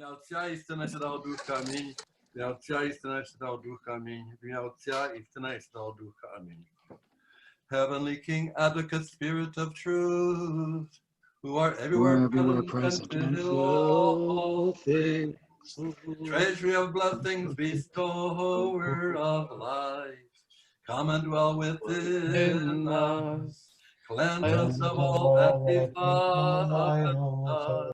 Ім'я Отця і Сина і Святого Духа. Амінь. Ім'я Отця і Сина і Святого Духа. Амінь. Ім'я Отця і Сина і Святого Духа. Амінь. Heavenly King, Advocate, Spirit of Truth, who are everywhere present and fill all things, treasury of blessings, bestower of life, come and dwell within us, cleanse us of all that defiles us,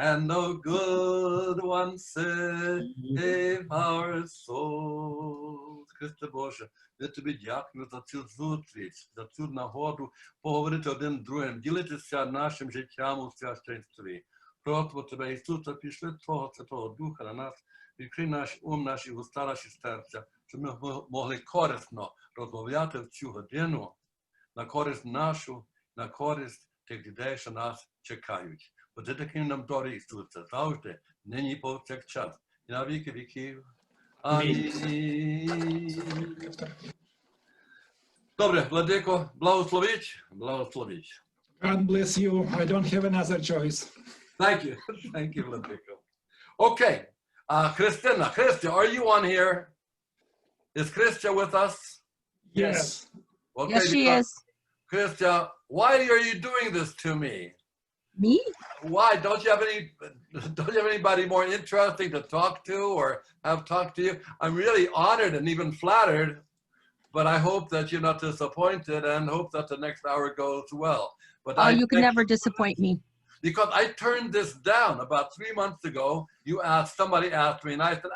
and no good one save our souls. Христе Боже, ми тобі дякуємо за цю зустріч, за цю нагоду поговорити один другим, ділитися нашим життям у священстві. Просимо тебе, Ісуса, пішли Твого Святого Духа на нас, відкрий наш ум, наші уста, наші серця, щоб ми могли корисно розмовляти в цю годину, на користь нашу, на користь тих дітей, що нас чекають. Бо ти таким нам дорогий, Ісусе, завжди, нині і повсякчас, і на віки віків. Амінь. Добре, Владико, благословіть, благословіть. God bless you. I don't have another choice. Thank you. Thank you, Vladiko. Okay. Christia, are you on here? Is Christia with us? Yes. Okay, Yes, she is. Christia, why are you doing this to me? Me? Why? Don't you have anybody more interesting to talk to or have talked to you? I'm really honored and even flattered, but I hope that you're not disappointed and hope that the next hour goes well. But You can never disappoint me. Because I turned this down about 3 months ago. Somebody asked me, and I said,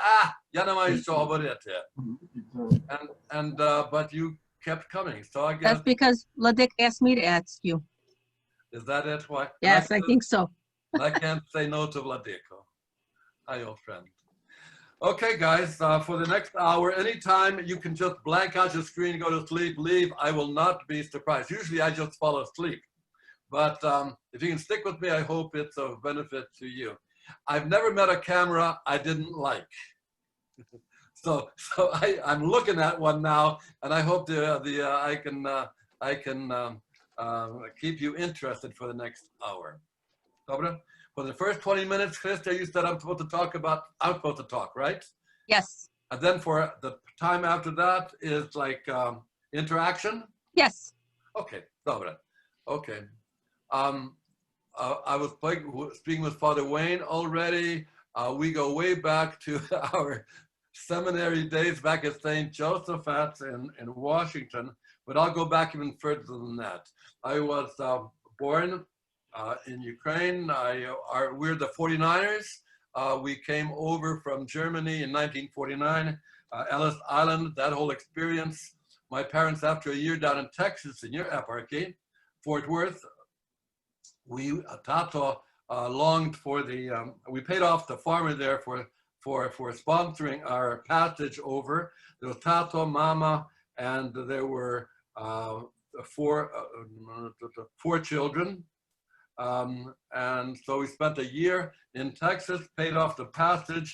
but you kept coming. So I guess That's because Ladik asked me to ask you. Is that it? Why? Yes, I think so. I can't say no to Vladiko. Hi, old friend. Okay, guys, for the next hour, anytime you can just blank out your screen, go to sleep, leave. I will not be surprised. Usually I just fall asleep. But if you can stick with me, I hope it's of benefit to you. I've never met a camera I didn't like. so I'm looking at one now, and I hope I can keep you interested for the next hour. For the first 20 minutes, Christa, you said I'm supposed to talk, right? Yes. And then for the time after that is like interaction? Yes. Okay, okay. I was speaking with Father Wayne already. We go way back to our seminary days back at St. Joseph's in Washington, but I'll go back even further than that. I was born in Ukraine. We're the 49ers. We came over from Germany in 1949, Ellis Island, that whole experience. My parents, after a year down in Texas, in your eparchy, Fort Worth, Tato longed for we paid off the farmer there for sponsoring our passage over. There was Tato, Mama, and there were four children. And so we spent a year in Texas, paid off the passage,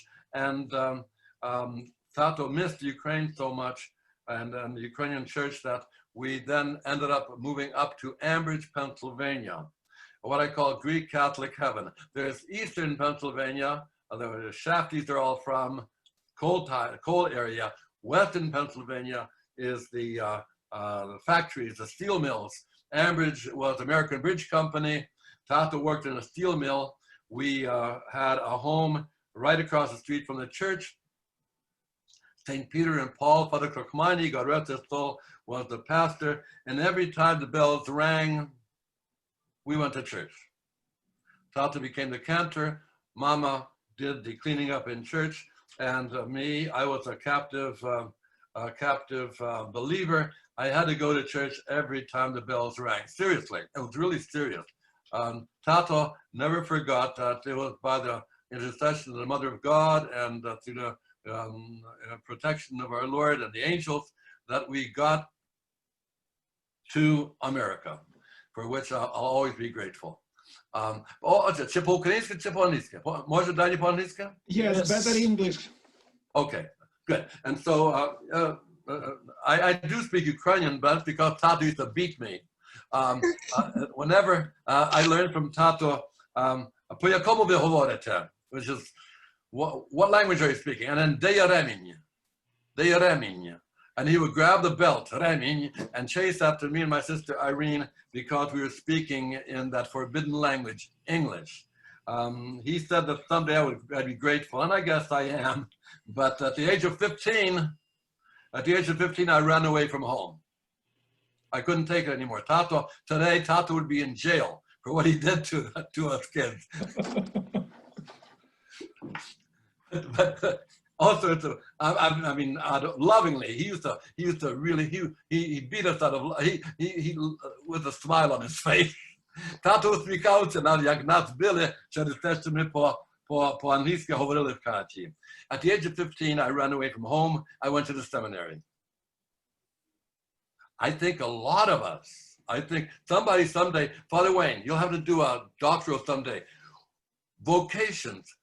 and Tato missed Ukraine so much and the Ukrainian church that we then ended up moving up to Ambridge, Pennsylvania, what I call Greek Catholic heaven. There's Eastern Pennsylvania, the Shafties are all from coal area. Western Pennsylvania is the factories, the steel mills. Ambridge was American Bridge Company. Tato worked in a steel mill. We had a home right across the street from the church. St. Peter and Paul, Father Krokmani, God rest his soul, was the pastor. And every time the bells rang, we went to church. Tato became the cantor. Mama did the cleaning up in church. And me, I was a captive believer. I had to go to church every time the bells rang. Seriously, it was really serious. Tato never forgot that it was by the intercession of the Mother of God and through the protection of our Lord and the angels that we got to America, for which I'll always be grateful. Czy po ukraińsku, czy po angielsku? Może dać po angielsku? Yes, better English. Okay, good. And so I do speak Ukrainian, but that's because Tato used to beat me. Whenever I learned from Tato, which is what language are you speaking? And then de remin. And he would grab the belt, remin, and chase after me and my sister Irene because we were speaking in that forbidden language, English. He said that someday I'd be grateful, and I guess I am. But at the age of 15, I ran away from home. I couldn't take it anymore. Today, Tato would be in jail for what he did to us kids. But also, I mean, lovingly, he used to really, he beat us out of, he with a smile on his face. Tato usmikał na jak nas byli, że jesteśmy po angielsku говорили w chacie. At the age of 15, I ran away from home. I went to the seminary. I think a lot of us, I think somebody someday, Father Wayne, you'll have to do a doctoral someday. Vocations.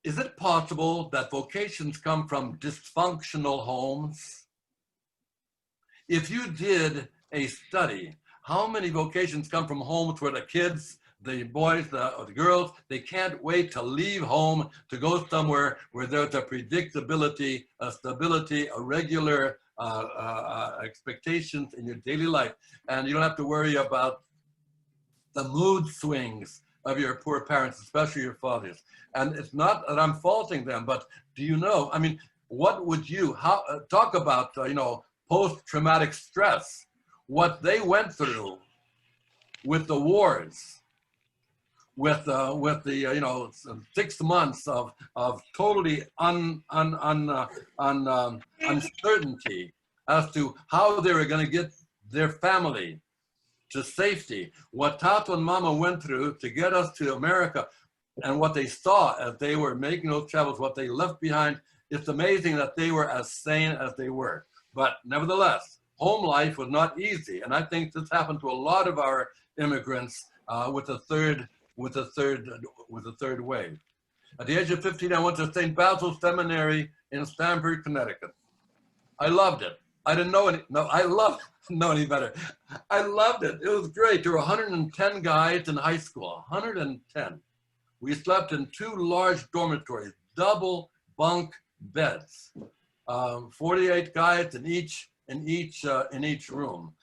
Is it possible that vocations come from dysfunctional homes? If you did a study, how many vocations come from homes where the kids, the boys, or the girls, they can't wait to leave home to go somewhere where there's a predictability, a stability, a regular expectations in your daily life. And you don't have to worry about the mood swings of your poor parents, especially your fathers. And it's not that I'm faulting them, but do you know, I mean, what would you, talk about, post-traumatic stress, what they went through with the wars, with the 6 months of totally uncertainty as to how they were going to get their family to safety. What Tato and Mama went through to get us to America, and what they saw as they were making those travels, what they left behind. It's amazing that they were as sane as they were. But nevertheless, home life was not easy, and I think this happened to a lot of our immigrants with the third wave. At the age of 15, I went to St. Basil's Seminary in Stamford, Connecticut. I loved it. I didn't know any better. I loved it. It was great. There were 110 guys in high school, 110. We slept in 2 large dormitories, double bunk beds, 48 guys in each room.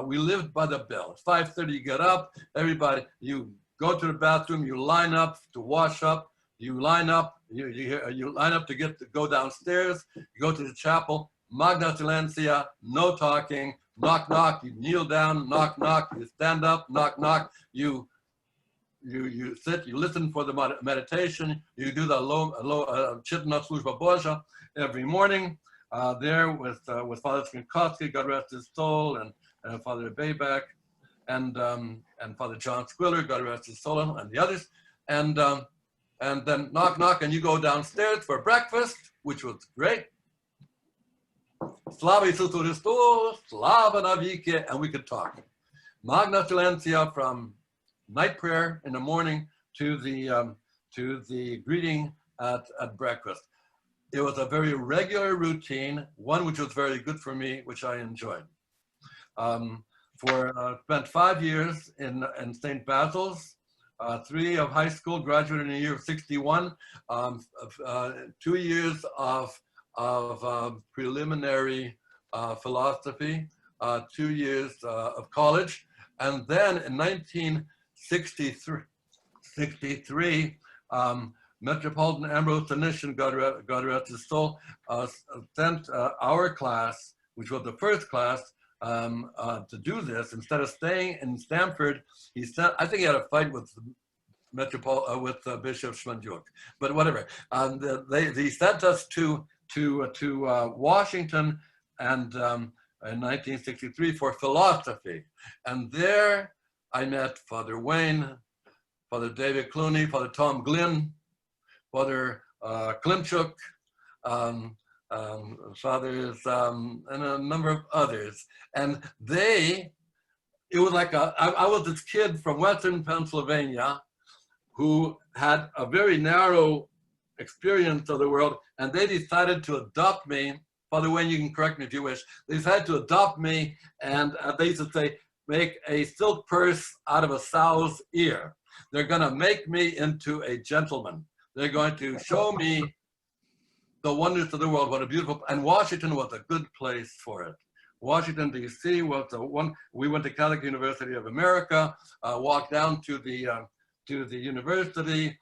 We lived by the bell. At 5:30, you get up. Everybody, you go to the bathroom. You line up to wash up. You line up. You line up to go downstairs. You go to the chapel. Magna silencia, no talking. Knock, knock. You kneel down. Knock, knock. You stand up. Knock, knock. You sit, you listen for the meditation, you do the Chitna Služba Božja every morning there with Father Skinkowski, God rest his soul, and Father Bayback, and Father John Squiller, God rest his soul, and the others. And then knock, knock, and you go downstairs for breakfast, which was great. Slava Iisus Christus, Slava Navike, and we could talk. Magna silencia from night prayer in the morning to the greeting at breakfast. It was a very regular routine, one which was very good for me, which I enjoyed. Spent 5 years in St. Basil's, 3 of high school, graduated in the year of 61, 2 years of preliminary philosophy, 2 years of college, and then in 1963, Metropolitan Ambrose Tanishan, God rest his soul, sent our class, which was the first class, to do this. Instead of staying in Stamford, he sent, I think he had a fight with Bishop Schmanjuk, but whatever. They sent us to Washington, and in 1963 for philosophy, and there I met Father Wayne, Father David Clooney, Father Tom Glynn, Father Klimchuk, fathers, and a number of others. And it was like I was this kid from Western Pennsylvania who had a very narrow experience of the world, and they decided to adopt me. Father Wayne, you can correct me if you wish. They decided to adopt me, and they used to say, make a silk purse out of a sow's ear. They're gonna make me into a gentleman. They're going to show me the wonders of the world, what a beautiful, and Washington was a good place for it. Washington, D.C. was the one, we went to Catholic University of America, walked down to the university,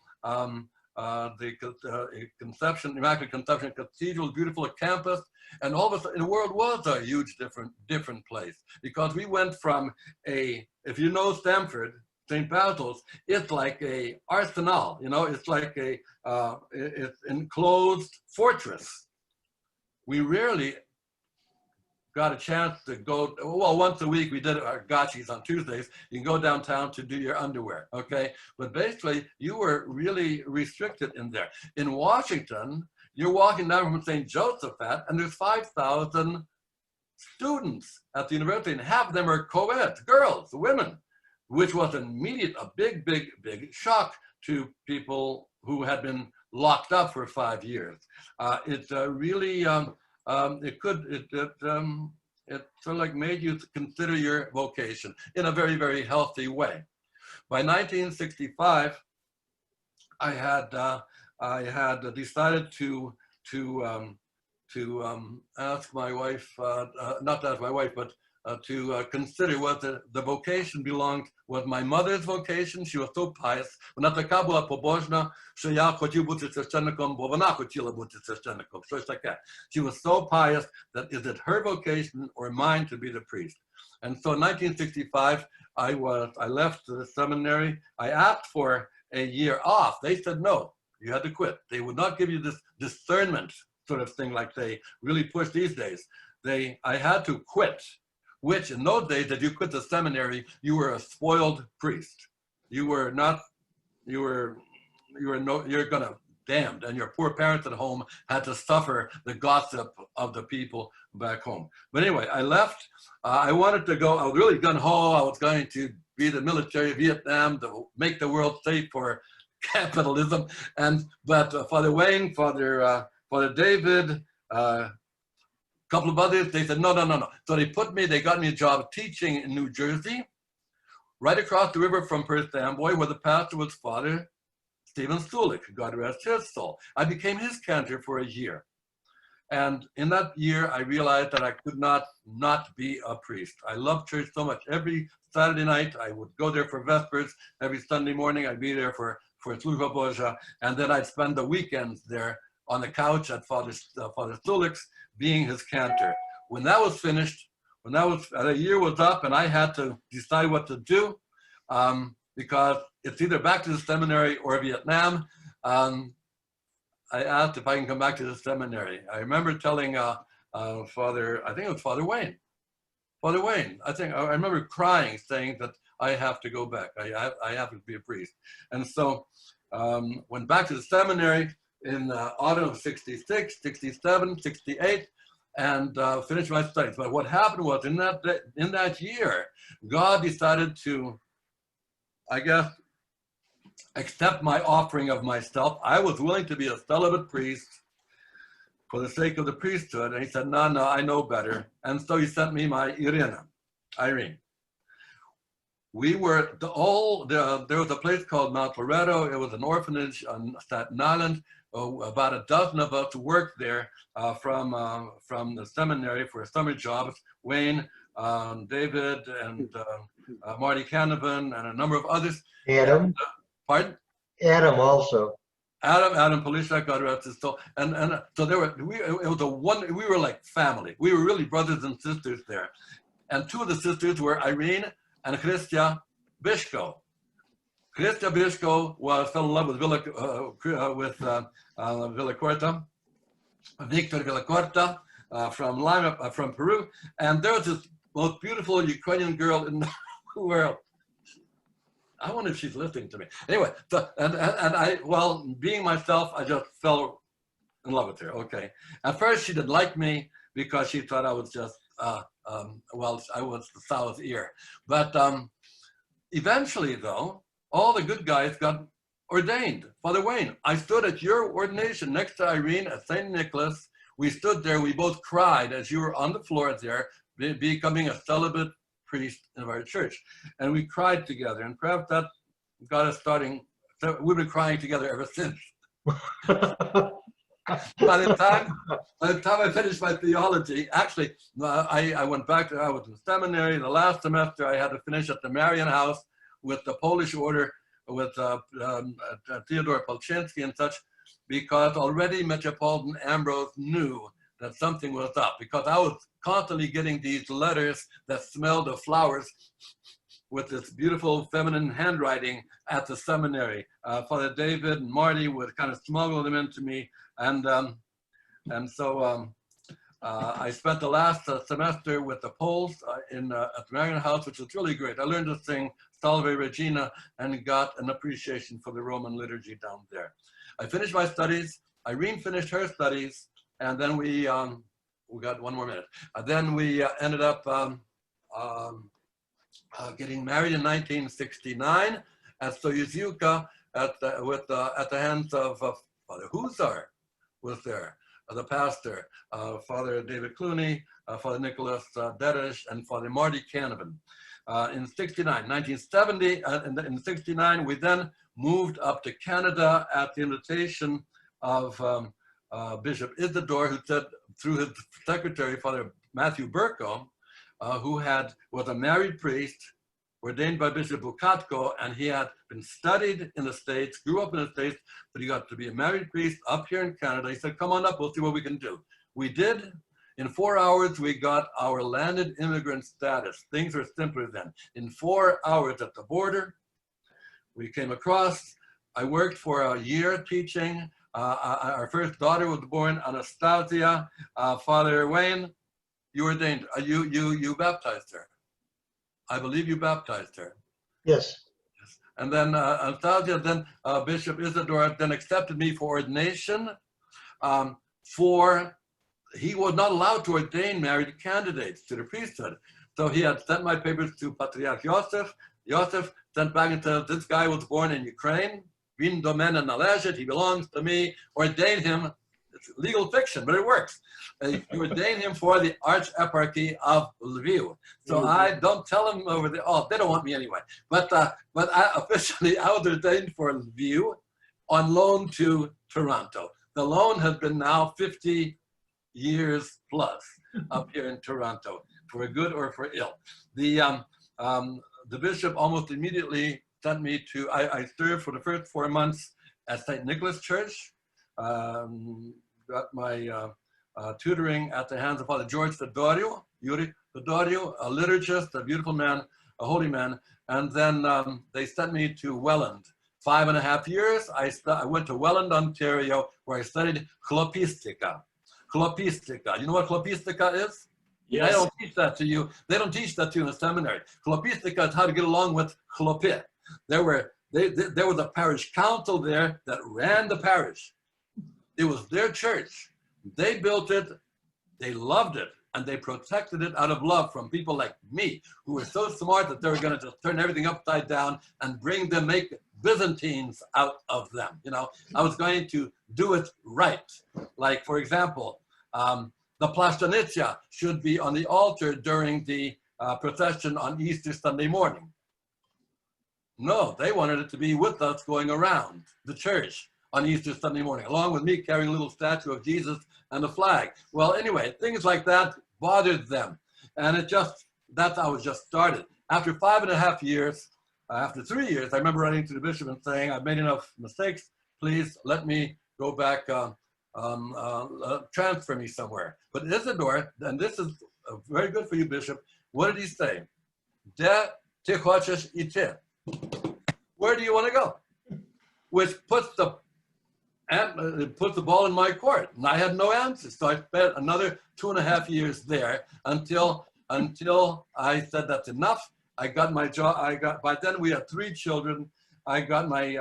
Conception, Immaculate Conception Cathedral, beautiful campus, and all of a sudden the world was a huge different place, because we went from if you know Stamford, St. Basil's, it's like a arsenal, you know, it's like it's enclosed fortress. We rarely got a chance to go, well, once a week we did our gotchis on Tuesdays. You can go downtown to do your underwear, okay? But basically, you were really restricted in there. In Washington, you're walking down from St. Josephat, and there's 5,000 students at the university, and half of them are co-ed, girls, women, which was an immediate, a big shock to people who had been locked up for 5 years. It really, it sort of like made you consider your vocation in a very healthy way. By 1965, I had decided to ask my wife, not to ask my wife, but to consider whether the vocation was my mother's vocation. She was so pious. Вона така була побожна, що я хотів бути священником, бо вона хотіла бути священником. Щось таке. She was so pious that is it her vocation or mine to be the priest? And so in 1965, I left the seminary. I asked for a year off. They said, no, you had to quit. They would not give you this discernment sort of thing like they really push these days. I had to quit, which in those days, that you quit the seminary, you were a spoiled priest. You're gonna damned, and your poor parents at home had to suffer the gossip of the people back home. But anyway, I left. I wanted to go. I was really gung-ho. I was going to be the military of Vietnam to make the world safe for capitalism. But Father Wayne, Father David, couple of others, they said, no. So they got me a job teaching in New Jersey, right across the river from Perth Amboy, where the pastor was Father Stephen Sulik, God rest his soul. I became his cantor for a year. And in that year, I realized that I could not be a priest. I loved church so much. Every Saturday night, I would go there for Vespers. Every Sunday morning, I'd be there for Služba Božja. And then I'd spend the weekends there on the couch at Father Sulik's, being his cantor. When that was finished, a year was up and I had to decide what to do, because it's either back to the seminary or Vietnam. I asked if I can come back to the seminary. I remember telling Father, I think it was Father Wayne. Father Wayne, I remember crying, saying that I have to go back. I have to be a priest. And so went back to the seminary in autumn of 66, 67, 68, and finished my studies. But what happened was in that year, God decided to, I guess, accept my offering of myself. I was willing to be a celibate priest for the sake of the priesthood. And he said, no, I know better. And so he sent me my Irene. We were there was a place called Mount Loretto. It was an orphanage on Staten Island. About a dozen of us worked there from the seminary for summer jobs. Wayne, David, and Marty Canavan, and a number of others. Adam. Pardon? Adam also. Adam Polishak, God rest his soul. And so we were like family. We were really brothers and sisters there. And two of the sisters were Irene and Christia Bishko. Christia Bishko fell in love with Villacorta, Victor Villacorta from Peru. And there was this most beautiful Ukrainian girl in the world. I wonder if she's listening to me. Anyway, so, and I, well, being myself, I just fell in love with her, okay. At first, she didn't like me because she thought I was just, well, I was the sow's ear. But eventually, though, all the good guys got ordained. Father Wayne, I stood at your ordination next to Irene at St. Nicholas. We stood there, we both cried as you were on the floor there, becoming a celibate priest of our church. And we cried together, and perhaps that got us starting. So we've been crying together ever since. By the time I finished my theology, actually, I went back I was in seminary. The last semester I had to finish at the Marian House with the Polish order, with Theodore Polczynski and such, because already Metropolitan Ambrose knew that something was up, because I was constantly getting these letters that smelled of flowers with this beautiful feminine handwriting at the seminary. Father David and Marty would kind of smuggle them into me. And so I spent the last semester with the Poles at the Marian House, which was really great. I learned to sing Salve Regina and got an appreciation for the Roman liturgy down there. I finished my studies. Irene finished her studies, and then we got one more minute. Then we ended up getting married in 1969 at Soyuzivka at the hands of Father Huzar was there, the pastor, Father David Clooney, Father Nicholas Dedish, and Father Marty Canavan. In 1970, in 69, we then moved up to Canada at the invitation of Bishop Isidore, who said through his secretary, Father Matthew Burko, who was a married priest, ordained by Bishop Bukatko, and he had been studied in the States, grew up in the States, but he got to be a married priest up here in Canada. He said, come on up, we'll see what we can do. We did. In 4 hours, we got our landed immigrant status. Things were simpler then. In 4 hours at the border, we came across. I worked for a year teaching. Our first daughter was born, Anastasia. Father Wayne, you ordained, you baptized her. I believe you baptized her. Yes. And then Anastasia, then Bishop Isidore then accepted me for ordination. He was not allowed to ordain married candidates to the priesthood. So he had sent my papers to Patriarch Yosef. Yosef sent back and said, this guy was born in Ukraine. Vin domena należeć, he belongs to me. Ordain him. It's legal fiction, but it works. You ordain him for the Archeparchy of Lviv. So I don't tell him over there. Oh, they don't want me anyway. But officially, I was ordained for Lviv on loan to Toronto. The loan has been now 50 years plus up here in Toronto, for good or for ill. The bishop almost immediately sent me to, I served for the first 4 months at St. Nicholas Church. Got my tutoring at the hands of Father George Fedorio, Yuri Fedorio, a liturgist, a beautiful man, a holy man. And then they sent me to Welland. 5.5 years, I went to Welland, Ontario, where I studied chlopistica. Chlopistica, you know what chlopistica is? Yes. I don't teach that to you. They don't teach that to you in the seminary. Chlopistica is how to get along with chlopit. There was a parish council there that ran the parish. It was their church. They built it, they loved it, and they protected it out of love from people like me, who were so smart that they were going to just turn everything upside down and make Byzantines out of them. You know, I was going to do it right. Like, for example, the Plashtanitsia should be on the altar during the procession on Easter Sunday morning. No, they wanted it to be with us going around the church on Easter Sunday morning, along with me carrying a little statue of Jesus and a flag. Well, anyway, things like that bothered them. And that's how it just started. After 5.5 years, after 3 years, I remember writing to the bishop and saying, I've made enough mistakes. Please let me go back, transfer me somewhere. But Isidore, and this is very good for you, Bishop, what did he say? De ty хочешь идти? Where do you want to go? Which puts the ball in my court, and I had no answer. So I spent another 2.5 years there until I said that's enough. I got my job. By then we had 3 children. I got my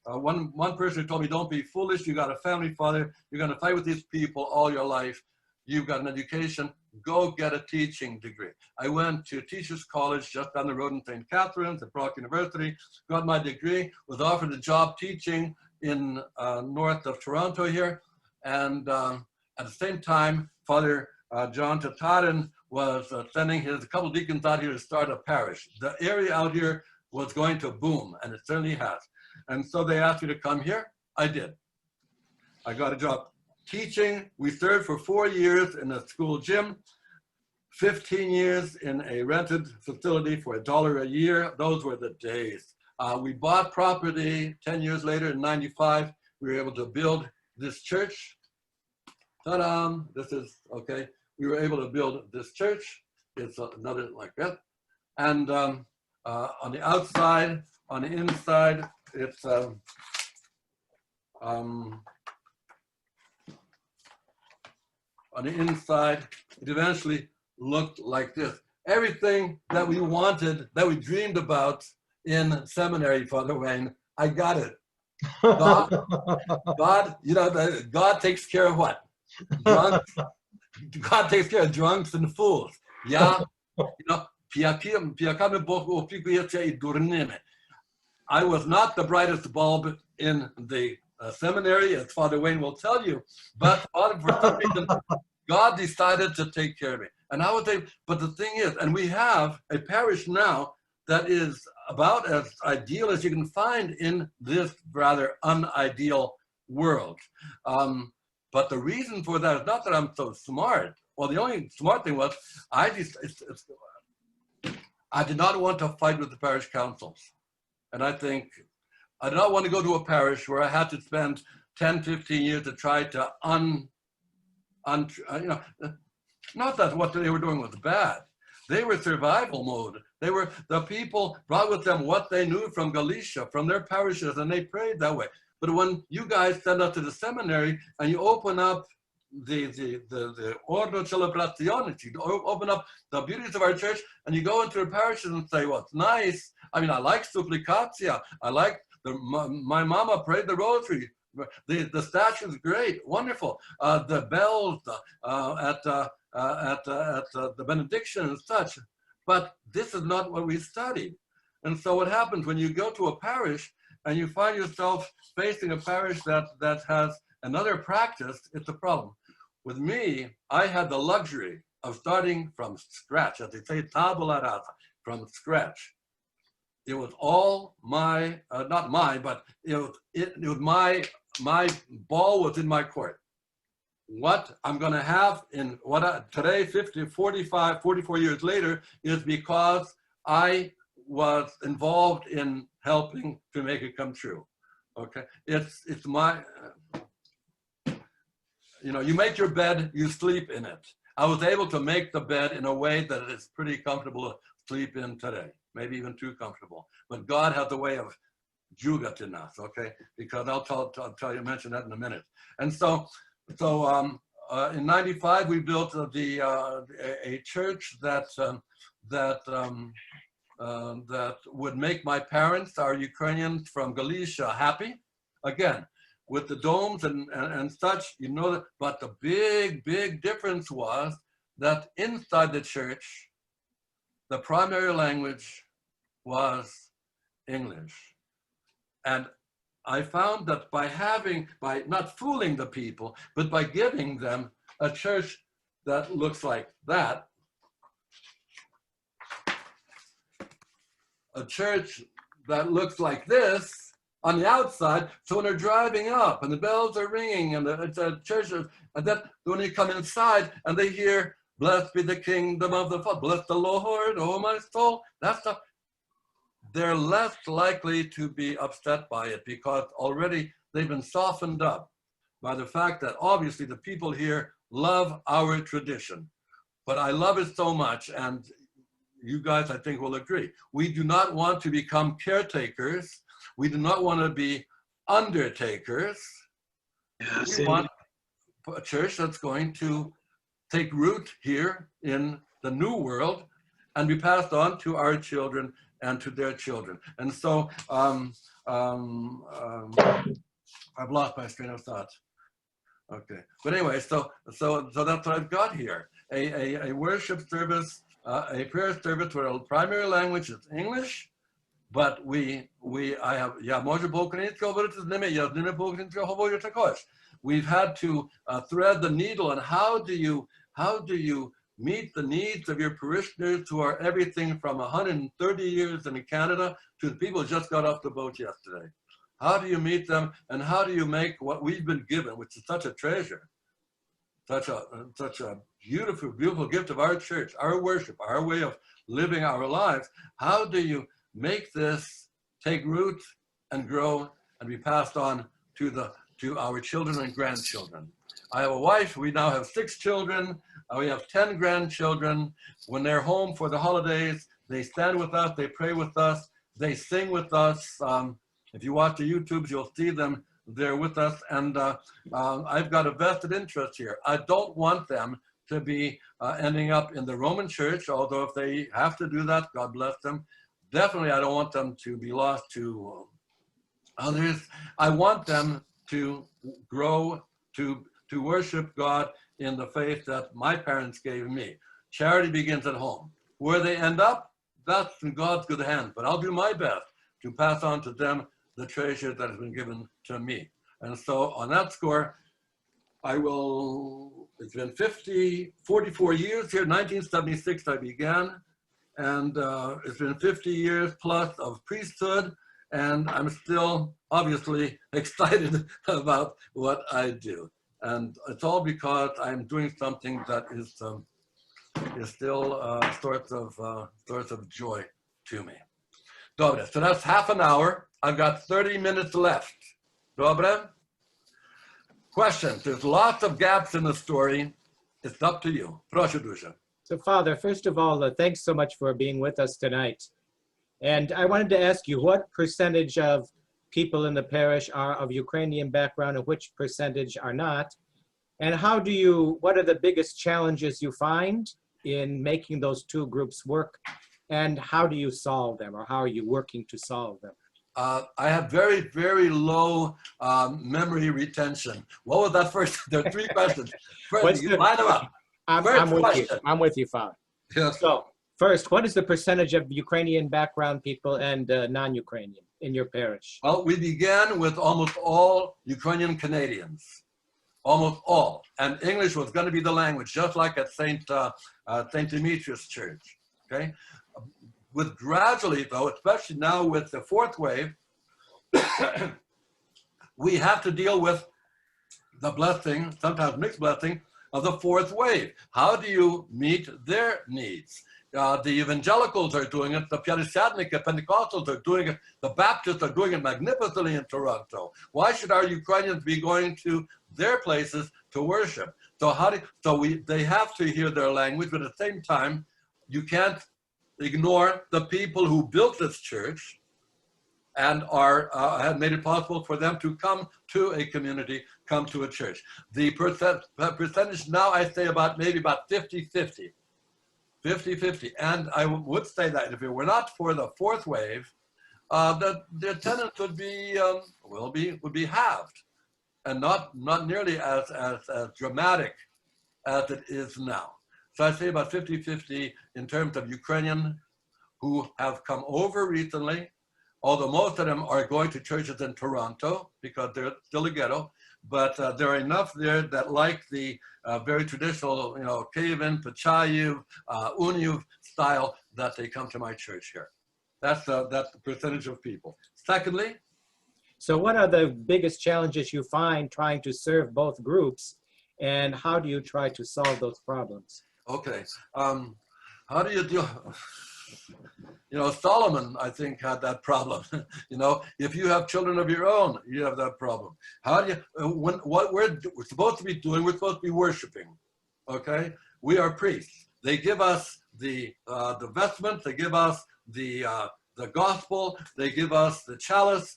one person told me, "Don't be foolish. You got a family, Father. You're going to fight with these people all your life. You've got an education. Go get a teaching degree." I went to Teachers College just down the road in St. Catharines at Brock University. Got my degree. Was offered a job teaching in north of Toronto here, and at the same time, Father John Tatarin was sending a couple deacons out here to start a parish. The area out here was going to boom, and it certainly has. And so they asked me to come here. I did. I got a job teaching. We served for 4 years in a school gym, 15 years in a rented facility for $1 a year. Those were the days. We bought property 10 years later in 95. We were able to build this church. Ta-da! This is, okay. We were able to build this church. It's another like that. And on the outside, on the inside, it's on the inside, it eventually looked like this. Everything that we wanted, that we dreamed about in seminary, Father Wayne, I got it. God, you know, God takes care of what? Drunks. God takes care of drunks and fools. Yeah, you know, I was not the brightest bulb in the seminary, as Father Wayne will tell you, but for some reason, God decided to take care of me. And I would say, but the thing is, and we have a parish now that is about as ideal as you can find in this rather unideal world. But the reason for that is not that I'm so smart. Well, the only smart thing was I did not want to fight with the parish councils. And I think I did not want to go to a parish where I had to spend 10, 15 years to try to you know, not that what they were doing was bad. They were survival mode. They were, the people brought with them what they knew from Galicia, from their parishes, and they prayed that way. But when you guys send us to the seminary and you open up the Ordo Celebrazione, you open up the beauties of our church, and you go into the parishes and say, well, it's nice. I mean, I like Supplicatia. I like my mama prayed the rosary. The statue is great, wonderful. The bells at the benediction and such. But this is not what we studied. And so what happens when you go to a parish and you find yourself facing a parish that has another practice, it's a problem. With me, I had the luxury of starting from scratch, as they say, tabula rasa, from scratch. It was all my, not mine, but it was my ball was in my court. What I'm going to have in today, 44 years later, is because I was involved in helping to make it come true. Okay, it's my, you know, you make your bed, you sleep in it. I was able to make the bed in a way that it is pretty comfortable to sleep in today, maybe even too comfortable. But God has a way of jugating us, okay? Because I'll mention that in a minute. And so in '95 we built a church that would make my parents, our Ukrainians from Galicia, happy. Again, with the domes and such, you know that. But the big difference was that inside the church, the primary language was English. And I found that by not fooling the people, but by giving them a church that looks like that, a church that looks like this on the outside, so when they're driving up and the bells are ringing and it's a church, and then when they come inside and they hear, blessed be the kingdom of the Father, bless the Lord, oh my soul, that stuff, they're less likely to be upset by it because already they've been softened up by the fact that obviously the people here love our tradition. But I love it so much, and you guys, I think, will agree. We do not want to become caretakers. We do not want to be undertakers. We want a church that's going to take root here in the new world and be passed on to our children and to their children. And so I've lost my train of thought. Okay, but anyway, so that's what I've got here. A worship service, a prayer service where the primary language is English, but we've had to thread the needle on how do you meet the needs of your parishioners who are everything from 130 years in Canada to the people who just got off the boat yesterday. How do you meet them, and how do you make what we've been given, which is such a treasure, such a beautiful, beautiful gift of our church, our worship, our way of living our lives? How do you make this take root and grow and be passed on to our children and grandchildren? I have a wife. We now have 6 children. We have 10 grandchildren. When they're home for the holidays, they stand with us, they pray with us, they sing with us. If you watch the YouTubes, you'll see them there with us. And I've got a vested interest here. I don't want them to be ending up in the Roman Church, although if they have to do that, God bless them. Definitely, I don't want them to be lost to others. I want them to grow, to worship God in the faith that my parents gave me. Charity begins at home. Where they end up, that's in God's good hands. But I'll do my best to pass on to them the treasure that has been given to me. And so on that score, it's been 44 years here, 1976 I began, and it's been 50 years plus of priesthood, and I'm still obviously excited about what I do. And it's all because I'm doing something that is still a source of joy to me. Dobre, so that's half an hour. I've got 30 minutes left. Dobre? Questions? There's lots of gaps in the story. It's up to you. Proszę dużo. So Father, first of all, thanks so much for being with us tonight. And I wanted to ask you, what percentage of people in the parish are of Ukrainian background and which percentage are not? And what are the biggest challenges you find in making those two groups work? And how do you solve them, or how are you working to solve them? I have very, very low memory retention. What was that first? There are 3 questions. First, line them up. I'm with you, Father. Yes. So first, what is the percentage of Ukrainian background people and non-Ukrainian in your parish? Well, we began with almost all Ukrainian Canadians, almost all. And English was going to be the language, just like at St. Demetrius Church, okay? With gradually, though, especially now with the 4th wave, we have to deal with the blessing, sometimes mixed blessing, of the 4th wave. How do you meet their needs? The evangelicals are doing it, the Piarisatnika Pentecostals are doing it, the Baptists are doing it magnificently in Toronto. Why should our Ukrainians be going to their places to worship? So they have to hear their language, but at the same time, you can't ignore the people who built this church and have made it possible for them to come to a community, come to a church. The percentage now, I say maybe about 50-50. 50-50. And I would say that if it were not for the 4th wave, the attendance would be halved, and not nearly as dramatic as it is now. So I say about 50-50 in terms of Ukrainian who have come over recently, although most of them are going to churches in Toronto because they're still a ghetto, but there are enough there that like the very traditional, Kievan, Pachayev, Unyuv style that they come to my church here. That's the percentage of people. Secondly, so what are the biggest challenges you find trying to serve both groups, and how do you try to solve those problems? Okay, how do you deal? Solomon, I think, had that problem. If you have children of your own, you have that problem. How do you, what we're supposed to be doing, we're supposed to be worshiping, okay? We are priests. They give us the vestments, they give us the gospel, they give us the chalice.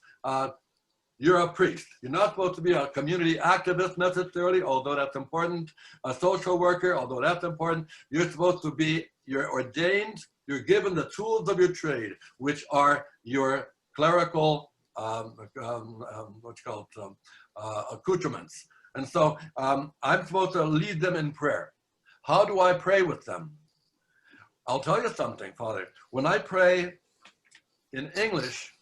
You're a priest. You're not supposed to be a community activist necessarily, although that's important. A social worker, although that's important. You're supposed to be, you're ordained, you're given the tools of your trade, which are your clerical, accoutrements. And so I'm supposed to lead them in prayer. How do I pray with them? I'll tell you something, Father. When I pray in English,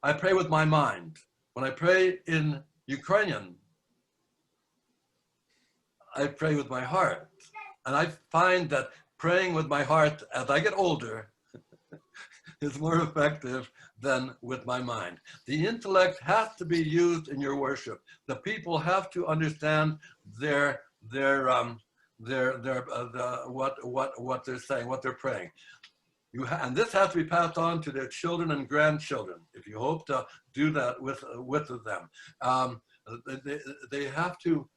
I pray with my mind. When I pray in Ukrainian, I pray with my heart. And I find that praying with my heart as I get older, is more effective than with my mind. The intellect has to be used in your worship. The people have to understand what they're saying, what they're praying. And this has to be passed on to their children and grandchildren if you hope to do that with them. They have to.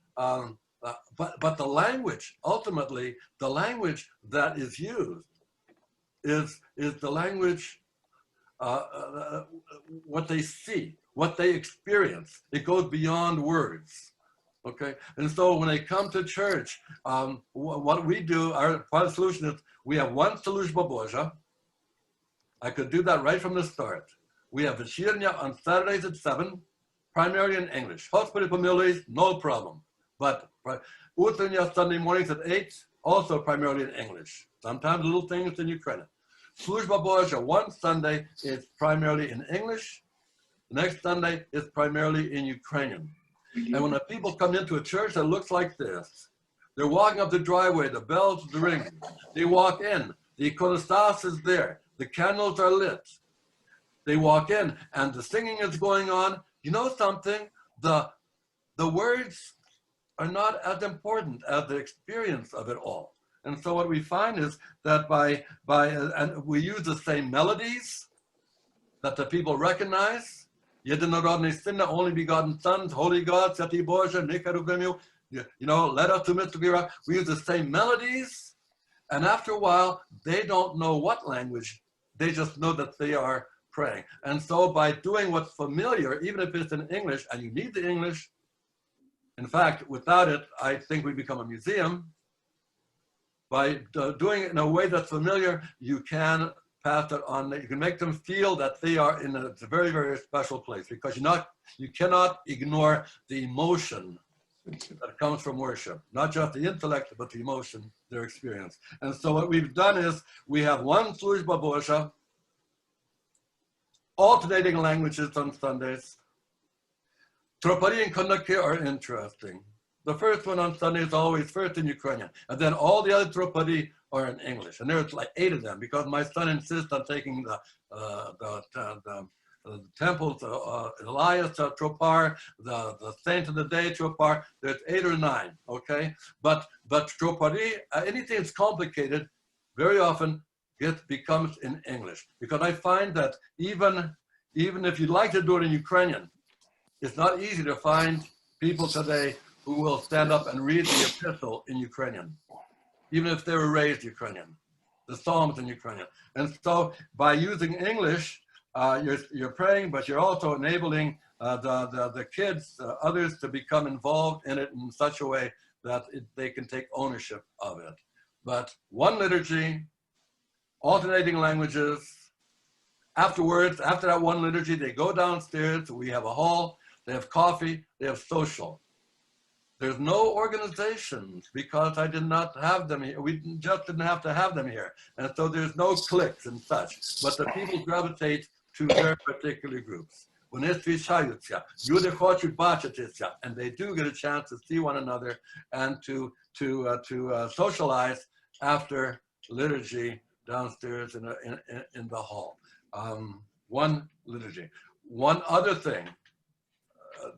But the language, ultimately, the language that is used is the language, what they see, what they experience. It goes beyond words, okay? And so when they come to church, what we do, our part of the solution is we have one služba Božja. I could do that right from the start. We have večernja on Saturdays at 7, primarily in English. Hospital families, no problem. But utranja Sunday mornings at 8, also primarily in English. Sometimes little things in Ukrainian. Služba Božja, one Sunday is primarily in English. The next Sunday is primarily in Ukrainian. And when the people come into a church that looks like this, they're walking up the driveway, the bells are ringing. They walk in, the iconostas is there, the candles are lit. They walk in and the singing is going on. You know something? The words are not as important as the experience of it all. And so what we find is that and we use the same melodies that the people recognize. Jednorodny Syn, only begotten Son, Holy God, Sveti Bože, Nikarugamiu, let us to Mitzvah. We use the same melodies, and after a while, they don't know what language, they just know that they are praying. And so by doing what's familiar, even if it's in English, and you need the English, in fact, without it, I think we become a museum. By doing it in a way that's familiar, you can pass it on. You can make them feel that they are in a very, very special place, because you cannot ignore the emotion that comes from worship, not just the intellect, but the emotion, their experience. And so what we've done is we have one služba Božja, alternating languages on Sundays. Tropari and Konake are interesting. The first one on Sunday is always first in Ukrainian, and then all the other tropari are in English. And there's like 8 of them, because my son insists on taking the temples, Elias Tropar, the Saint of the Day Tropar. There's 8 or 9, okay? But tropari, anything that's complicated, very often becomes in English, because I find that even if you'd like to do it in Ukrainian, it's not easy to find people today who will stand up and read the epistle in Ukrainian, even if they were raised Ukrainian, the Psalms in Ukrainian. And so by using English, you're praying, but you're also enabling the kids, others, to become involved in it in such a way that they can take ownership of it. But one liturgy, alternating languages. Afterwards, after that one liturgy, they go downstairs. We have a hall, they have coffee, they have social. There's no organizations, because I did not have them here. We just didn't have to have them here. And so there's no cliques and such, but the people gravitate to their particular groups. And they do get a chance to see one another and to socialize after liturgy downstairs in the hall. One liturgy. One other thing.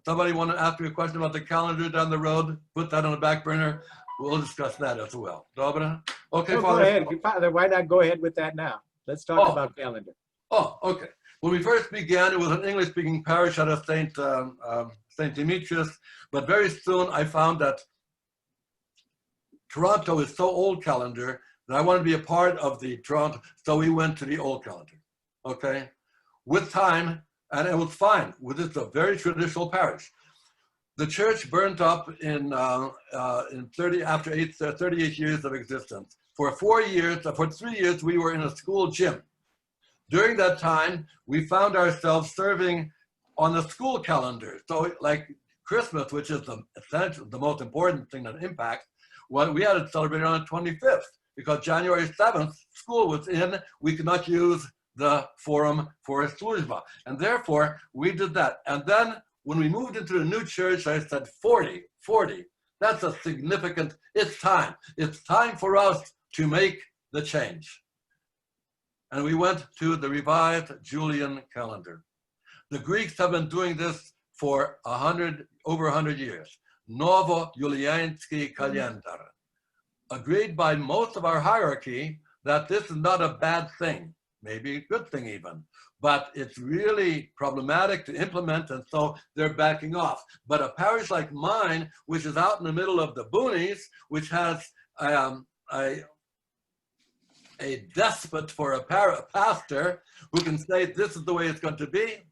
Somebody want to ask me a question about the calendar down the road? Put that on the back burner. We'll discuss that as well. Dobra? Okay, no, Father. Go ahead. Father, why not go ahead with that now? Let's talk about calendar. Oh, okay. When we first began, it was an English-speaking parish out of St. Demetrius, but very soon I found that Toronto is so old calendar that I wanted to be a part of the Toronto, so we went to the old calendar, okay? With time, and it was fine. This is a very traditional parish. The church burnt up after 38 years of existence. For 3 years, we were in a school gym. During that time, we found ourselves serving on the school calendar. So like Christmas, which is the most important thing that impacts, we had it celebrated on the 25th, because January 7th, school was in, we could not use the forum for a služba. And therefore, we did that. And then when we moved into the new church, I said 40. That's a significant, it's time. It's time for us to make the change. and we went to the revised Julian calendar. The Greeks have been doing this for over 100 years. Novo Juliansky calendar. Agreed by most of our hierarchy that this is not a bad thing, maybe a good thing even, but it's really problematic to implement, and so they're backing off. But a parish like mine, which is out in the middle of the boonies, which has a despot for a pastor who can say this is the way it's going to be.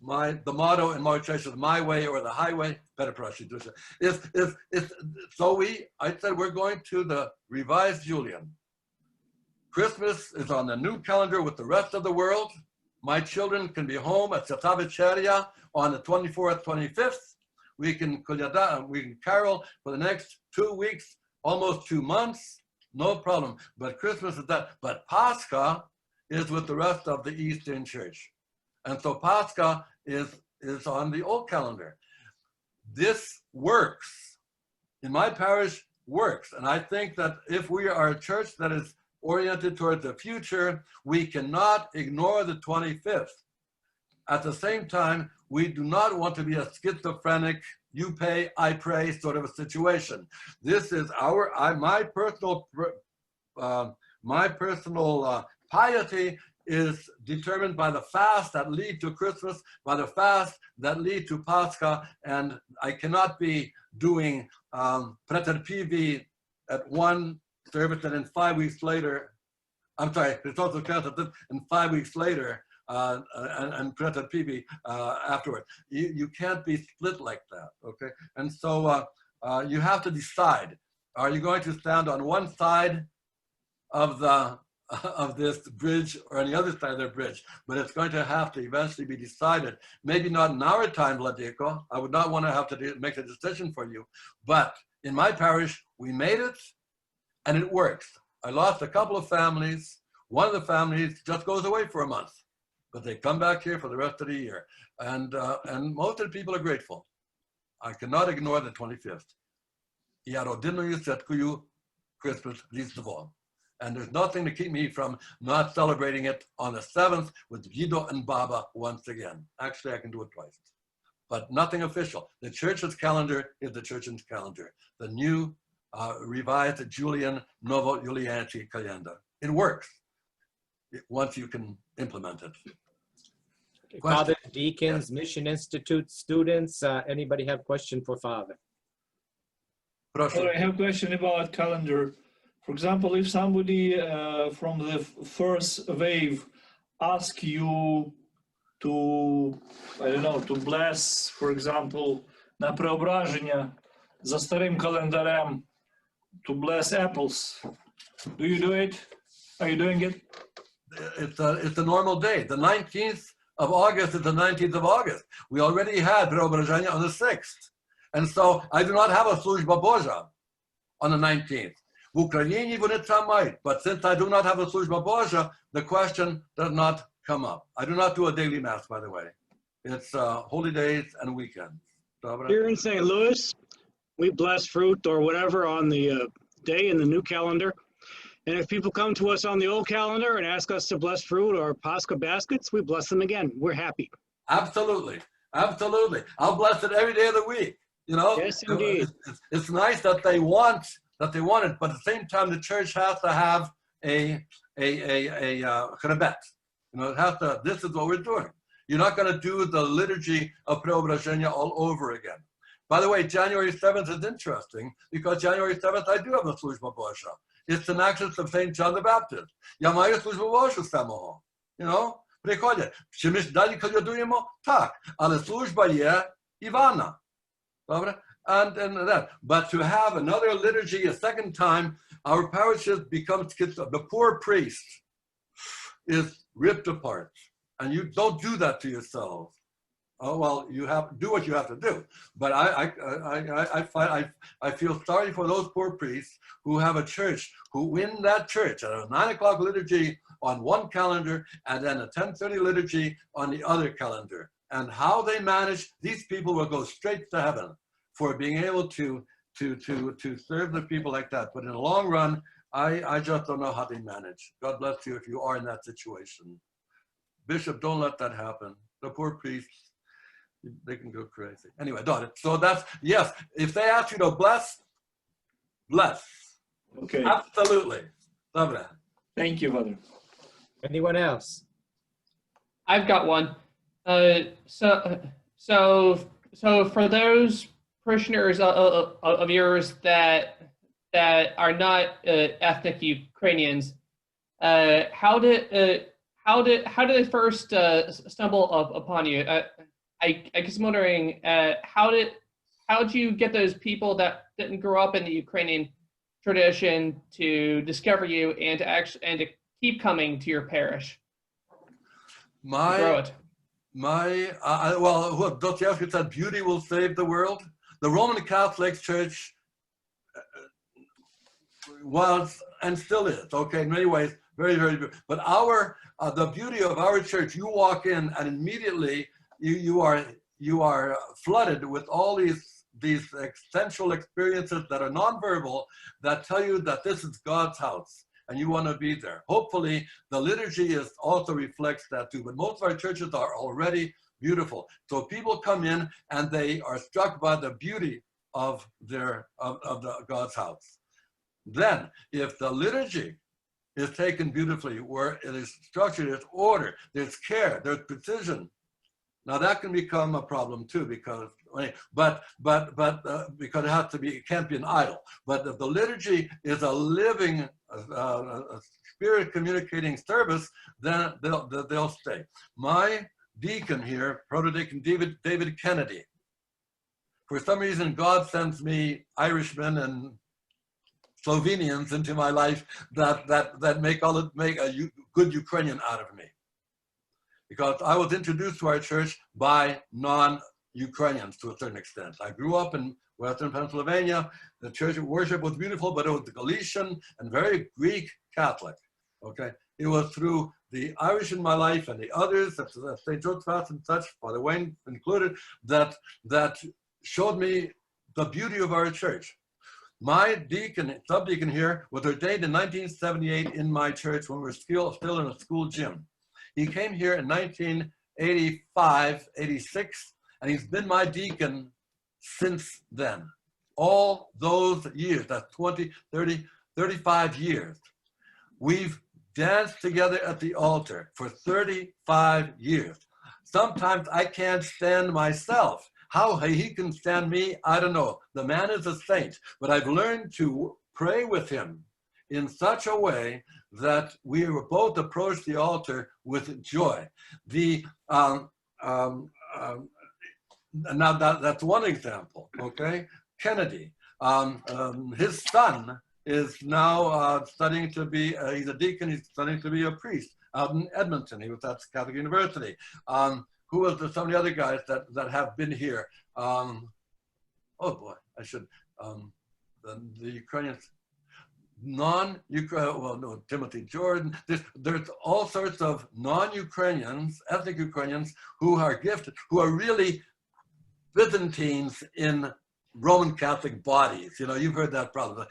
The motto in my church is my way or the highway. Better proshi do so. I said we're going to the revised Julian. Christmas is on the new calendar with the rest of the world. My children can be home at Satavicheria on the 24th, 25th. We can carol for the next 2 weeks, almost 2 months, no problem. But Christmas is that. But Pascha is with the rest of the Eastern Church. And so Pascha is on the old calendar. This works. In my parish, works. And I think that if we are a church that is oriented towards the future, we cannot ignore the 25th. At the same time, we do not want to be a schizophrenic, you pay, I pray sort of a situation. This is my personal piety is determined by the fast that lead to Christmas, by the fast that lead to Pascha, and I cannot be doing Preterpivi at one service and then 5 weeks later, I'm sorry, and 5 weeks later, and Preterpivi afterward. You can't be split like that, okay? And so you have to decide, are you going to stand on one side of this bridge or on the other side of the bridge? But it's going to have to eventually be decided. Maybe not in our time, Vladiko. I would not want to have to make a decision for you. But in my parish, we made it and it works. I lost a couple of families. One of the families just goes away for a month, but they come back here for the rest of the year. And most of the people are grateful. I cannot ignore the 25th. Christmas, least of all. And there's nothing to keep me from not celebrating it on the 7th with Guido and Baba once again. Actually, I can do it twice, but nothing official. The church's calendar is the church's calendar. The new revised Julian Novo Julianchi calendar. It works once you can implement it. Father, deacons, Mission Institute students, anybody have question for Father? Well, I have a question about calendar. For example, if somebody from the first wave asks you to, I don't know, to bless, for example, на преображення за старим календарем, to bless apples, do you do it? Are you doing it? It's a normal day. The 19th of August is the 19th of August. We already had преображение on the 6th. And so I do not have a служба Божия on the 19th. В Украине вони там мають, but since I do not have a служба Божия, the question does not come up. I do not do a daily mass, by the way. It's holy days and weekends. Here in St. Louis, we bless fruit or whatever on the day in the new calendar. And if people come to us on the old calendar and ask us to bless fruit or Pascha baskets, we bless them again. We're happy. Absolutely. Absolutely. I'll bless it every day of the week. You know, Yes, indeed. It's nice that they want it, but at the same time, the church has to have a chrebet. You know, it has to. This is what we're doing. You're not going to do the liturgy of Preobrazhenia all over again. By the way, January 7th is interesting because January 7th I do have a служба Божия. It's an access of St. John the Baptist. Я маю службу Божию самого. You know, приходять. Чи ми ж далі колядуємо? Так, але служба є Івана. And that. But to have another liturgy a second time, our parishes become schizophrenic. The poor priest is ripped apart. And you don't do that to yourselves. Oh, well, you have do what you have to do. But I feel sorry for those poor priests who have a church, who in that church, at a 9 o'clock liturgy on one calendar, and then a 10:30 liturgy on the other calendar. And how they manage, these people will go straight to heaven for being able to serve the people like that. But in the long run, I just don't know how they manage. God bless you if you are in that situation. Bishop, don't let that happen. The poor priests, they can go crazy. Anyway, daughter. So that's, yes, if they ask you to bless, bless. Okay. Absolutely. Dobra. Thank you, Father. Anyone else? I've got one. So for those parishioners of yours that are not ethnic Ukrainians, how did they first stumble upon you? I guess I'm wondering how did you get those people that didn't grow up in the Ukrainian tradition to discover you and to keep coming to your parish? Well, Dostoevsky said, beauty will save the world. The Roman Catholic Church was and still is, okay, in many ways, very, very beautiful. But the beauty of our church, you walk in and immediately you are flooded with all these essential experiences that are nonverbal that tell you that this is God's house and you want to be there. Hopefully the liturgy also reflects that too, but most of our churches are already beautiful. So people come in and they are struck by the beauty of the God's house. Then if the liturgy is taken beautifully, where it is structured, there's order, there's care, there's precision. Now that can become a problem too, because because it has to be, it can't be an idol. But if the liturgy is a living, spirit communicating service, then they'll stay. My deacon here, proto-deacon David Kennedy, for some reason God sends me Irishmen and Slovenians into my life that make a good Ukrainian out of me. Because I was introduced to our church by non-Ukrainians to a certain extent. I grew up in Western Pennsylvania. The church worship was beautiful, but it was Galician and very Greek Catholic, okay? It was through the Irish in my life and the others, St. Joseph and such, Father Wayne included, that showed me the beauty of our church. My deacon, subdeacon here, was ordained in 1978 in my church when we were still in a school gym. He came here in 1985, 86, and he's been my deacon since then. All those years, that's 20, 30, 35 years. We've danced together at the altar for 35 years. Sometimes I can't stand myself. How he can stand me, I don't know. The man is a saint, but I've learned to pray with him in such a way that we were both approach the altar with joy. Now that's one example, okay? Kennedy, his son is now studying to be, he's a deacon, he's studying to be a priest out in Edmonton. He was at Catholic University. Who was some of the other guys that have been here? Oh boy, I should, the Ukrainians, Timothy Jordan. There's all sorts of non-Ukrainians, ethnic Ukrainians who are gifted, who are really Byzantines in Roman Catholic bodies. You know, you've heard that problem.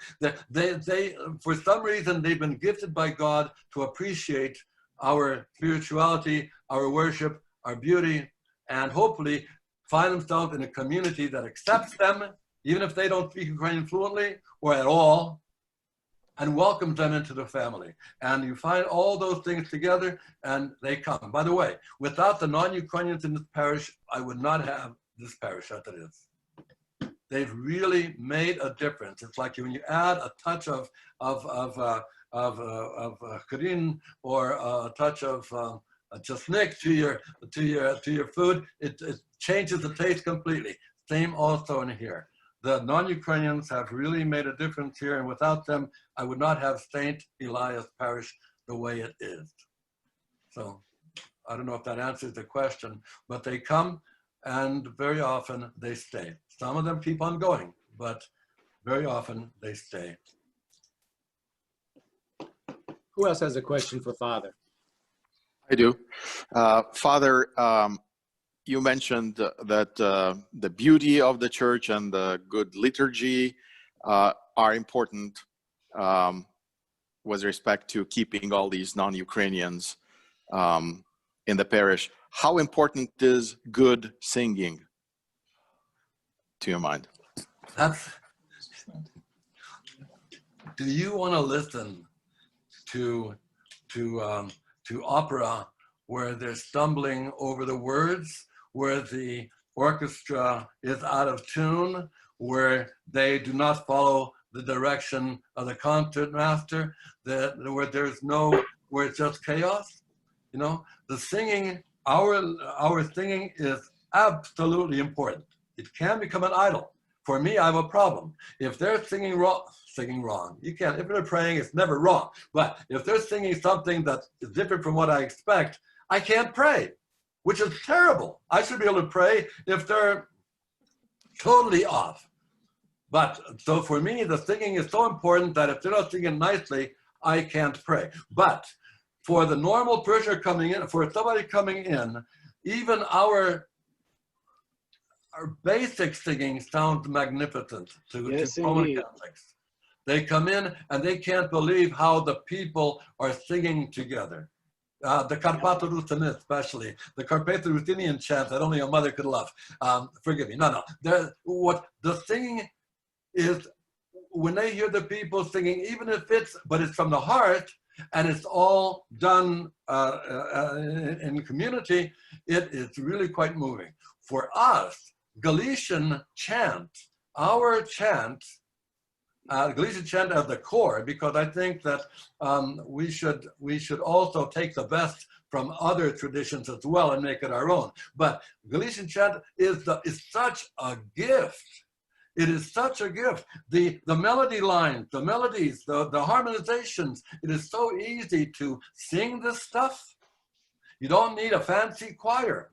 They for some reason, they've been gifted by God to appreciate our spirituality, our worship, our beauty, and hopefully find themselves in a community that accepts them, even if they don't speak Ukrainian fluently or at all, and welcomes them into the family. And you find all those things together and they come. By the way, without the non-Ukrainians in this parish, I would not have this parish as it is. They've really made a difference. It's like when you add a touch of Karin or a touch of chesnik to your food, it changes the taste completely. Same also in here. The non-Ukrainians have really made a difference here, and without them, I would not have St. Elias Parish the way it is. So I don't know if that answers the question, but they come and very often they stay. Some of them keep on going, but very often they stay. Who else has a question for Father? I do. Father, you mentioned that the beauty of the church and the good liturgy are important. with respect to keeping all these non-Ukrainians in the parish. How important is good singing to your mind? Do you want to listen to opera where they're stumbling over the words, where the orchestra is out of tune, where they do not follow the direction of the concertmaster, where it's just chaos? You know, the singing, our singing is absolutely important. It can become an idol. For me, I have a problem. If they're singing wrong, you can't. If they're praying, it's never wrong. But if they're singing something that is different from what I expect, I can't pray, which is terrible. I should be able to pray if they're totally off. But so for me, the singing is so important that if they're not singing nicely, I can't pray. But for the normal parishioner coming in, for somebody coming in, even our basic singing sounds magnificent to Roman Catholics. They come in and they can't believe how the people are singing together. The Carpato Ruthenian, especially the Carpato Ruthenian chant that only a mother could love. Forgive me. No. What the singing is, when they hear the people singing, even if it's from the heart and it's all done in community, it is really quite moving. For us, Galician chant, our chant, Galician chant as the core, because I think that we should also take the best from other traditions as well and make it our own. But Galician chant is such a gift. It is such a gift. The melody lines, the melodies, the harmonizations, it is so easy to sing this stuff. You don't need a fancy choir.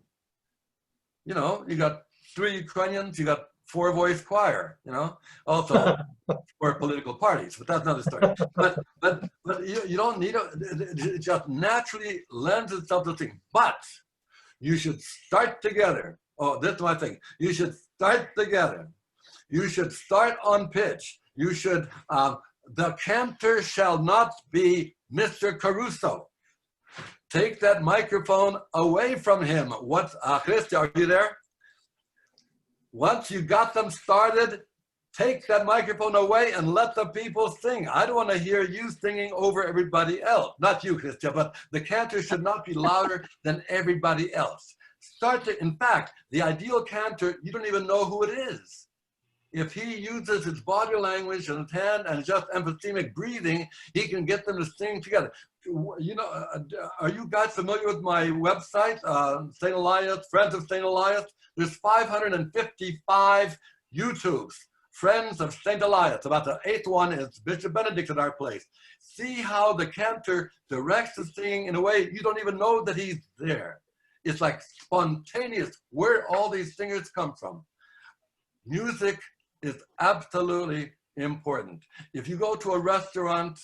You know, you got 3 Ukrainians, you got 4-voice choir, you know, also for political parties, but that's another story. But you don't need it just naturally lends itself to sing. But you should start together. Oh, that's my thing. You should start together. You should start on pitch. You should, the cantor shall not be Mr. Caruso. Take that microphone away from him. Christy, are you there? Once you got them started, take that microphone away and let the people sing. I don't want to hear you singing over everybody else. Not you, Christian, but the cantor should not be louder than everybody else. In fact, the ideal cantor, you don't even know who it is. If he uses his body language and his hand and just emphysemic breathing, he can get them to sing together. You know, are you guys familiar with my website, St. Elias, Friends of St. Elias? There's 555 YouTubes, Friends of St. Elias. About the 8th one is Bishop Benedict at our place. See how the cantor directs the singing in a way you don't even know that he's there. It's like spontaneous, where all these singers come from. Music is absolutely important. If you go to a restaurant,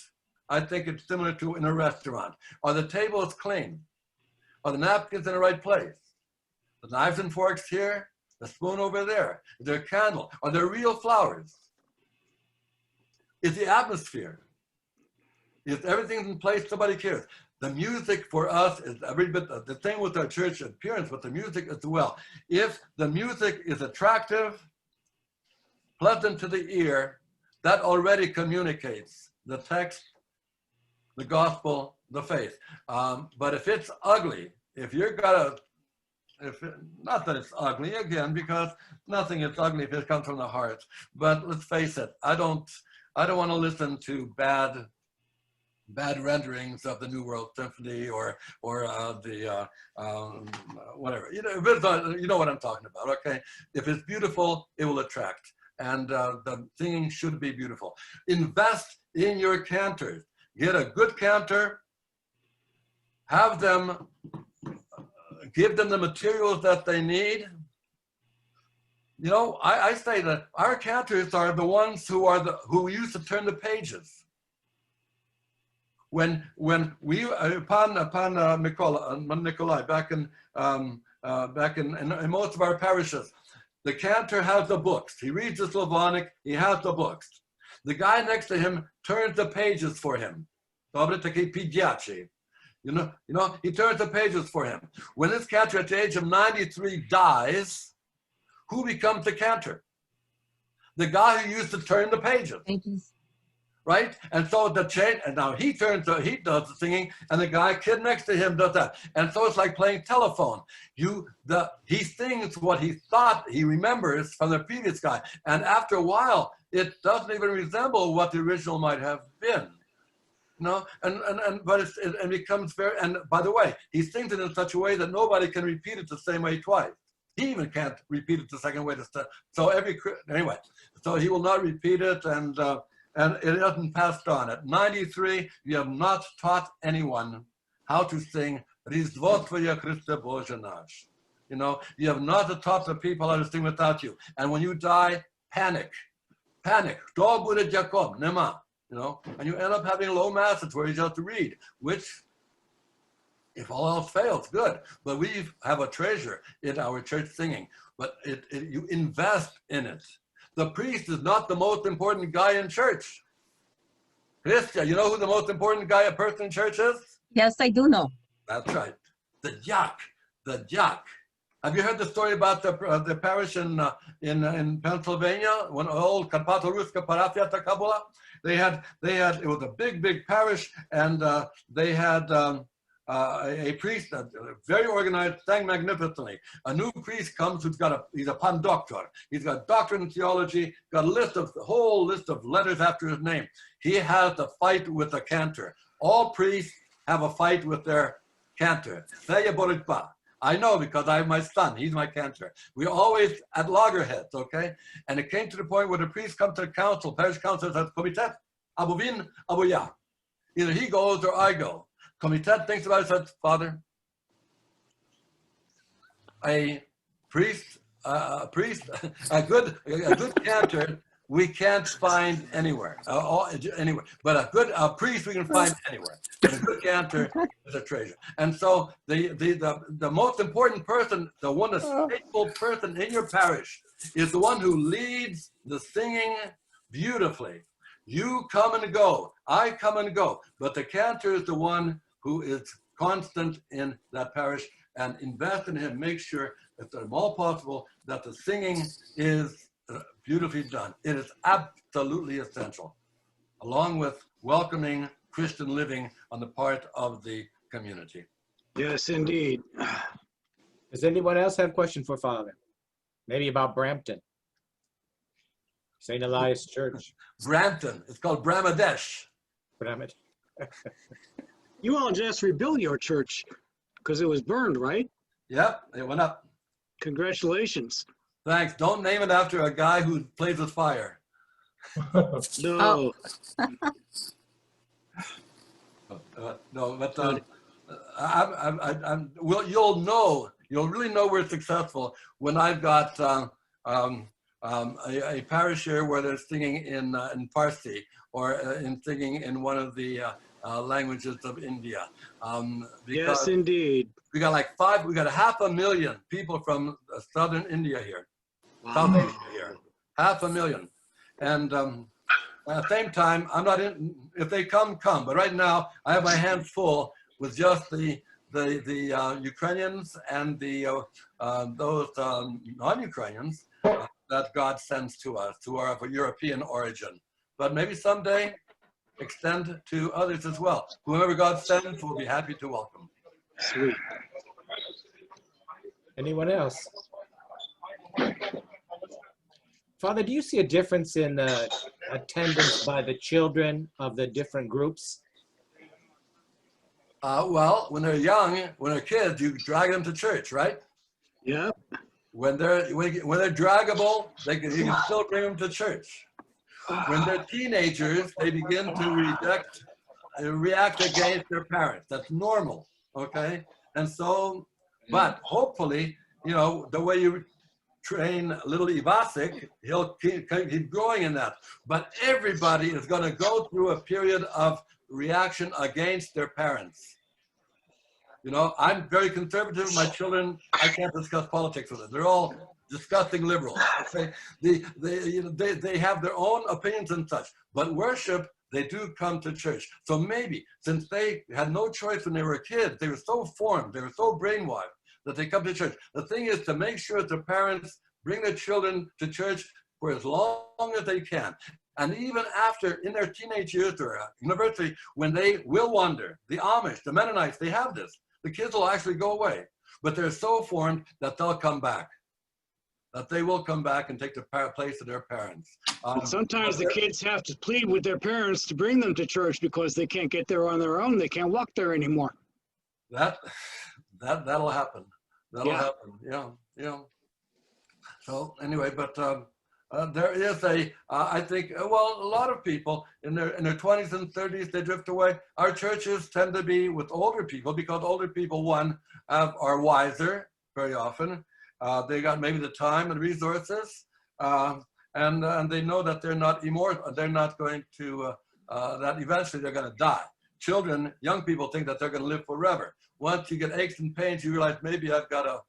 I think it's similar to in a restaurant. Are the tables clean? Are the napkins in the right place? The knives and forks here, the spoon over there. Is there a candle? Are there real flowers? Is the atmosphere? If everything's in place, somebody cares. The music for us is every bit the same with our church appearance, but the music as well. If the music is attractive, pleasant to the ear, that already communicates the text, the gospel, the faith. But if it's ugly, if you're not that it's ugly again, because nothing is ugly if it comes from the heart. But let's face it, I don't want to listen to bad renderings of the New World Symphony or the whatever. You know, you know what I'm talking about. Okay, if it's beautiful, it will attract. And the singing should be beautiful. Invest in your cantors. Get a good cantor. Have them, give them the materials that they need. You know, I say that our cantors are the ones who used to turn the pages. When we upon Nikolai back in most of our parishes, the cantor has the books. He reads the Slavonic, he has the books. The guy next to him turns the pages for him. Dobre taki pidiaci. You know, he turns the pages for him. When this cantor at the age of 93 dies, who becomes the cantor? The guy who used to turn the pages. Right? And so the change, and now he does the singing, and the kid next to him does that. And so it's like playing telephone. He sings what he thought he remembers from the previous guy. And after a while, it doesn't even resemble what the original might have been. No, but it becomes very, and by the way, he sings it in such a way that nobody can repeat it the same way twice. He even can't repeat it the second way. So anyway, so he will not repeat it, and it isn't passed on. At 93, you have not taught anyone how to sing Rizdvo Tvoye Christe Bože naš. You know, you have not taught the people how to sing without you. And when you die, panic. Kto bude ďakom? Nema. You know, and you end up having low masses where you just read, which, if all else fails, good. But we have a treasure in our church singing, but you invest in it. The priest is not the most important guy in church. Christia, you know who the most important person in church is? Yes, I do know. That's right. The diak. Have you heard the story about the parish in Pennsylvania, when old Karpato Ruska Parafia Takabula? They had it was a big parish, and they had a priest, very organized, sang magnificently. A new priest comes he's a pandoctor. He's got a doctorate in theology, got a whole list of letters after his name. He has a fight with a cantor. All priests have a fight with their cantor. I know, because I have my son, he's my cantor. We're always at loggerheads, okay? And it came to the point where the priest comes to the council, parish council says, Komitet, Abuvin, Abuya. Either he goes or I go. Komitet thinks about it, says, Father, a good cantor, we can't find anywhere. But a good priest we can find anywhere. And a good cantor is a treasure. And so the most important person, the one faithful person in your parish, is the one who leads the singing beautifully. You come and go, I come and go, but the cantor is the one who is constant in that parish, and invest in him. Make sure, if at all possible, that the singing is beautifully done. It is absolutely essential, along with welcoming Christian living on the part of the community. Yes, indeed. Does anyone else have a question for Father? Maybe about Brampton, St. Elias Church. Brampton, it's called Bramadesh. Bramit. You all just rebuilt your church because it was burned, right? Yep, it went up. Congratulations. Thanks. Don't name it after a guy who plays with fire. No. No, but you'll really know we're successful when I've got a parish here where they're singing in Farsi, or in singing in one of the languages of India. Yes, indeed. We got like 500,000 people from southern India here. Wow. South Asia here, 500,000. And at the same time, I'm not in, if they come. But right now, I have my hands full with just the Ukrainians and those non-Ukrainians that God sends to us, who are of a European origin. But maybe someday, extend to others as well. Whoever God sends, we'll be happy to welcome. Sweet. Anyone else? Father, do you see a difference in attendance by the children of the different groups? Well, when they're young, when they're kids, you drag them to church, right? Yep. When they're draggable, you can still bring them to church. When they're teenagers, they begin to react against their parents. That's normal, okay? And so, but hopefully, you know, the way you train little Ivasik, he'll keep growing in that. But everybody is going to go through a period of reaction against their parents. You know, I'm very conservative. My children, I can't discuss politics with them. They're all disgusting liberals. Okay? They have their own opinions and such. But worship, they do come to church. So maybe since they had no choice when they were kids, they were so formed, they were so brainwashed that they come to church. The thing is to make sure that the parents bring their children to church for as long as they can. And even after, in their teenage years or university, when they will wander, the Amish, the Mennonites, they have this. The kids will actually go away, but they're so formed that they'll come back, that they will come back and take the place of their parents. But sometimes the kids have to plead with their parents to bring them to church because they can't get there on their own. They can't walk there anymore. That'll happen. That'll happen. Yeah. So anyway, but there is I think, well, a lot of people in their 20s and 30s, they drift away. Our churches tend to be with older people because older people, one, are wiser very often. They got maybe the time and resources, and they know that they're not immortal. They're not going to, that eventually they're going to die. Children, young people think that they're going to live forever. Once you get aches and pains, you realize maybe I've got to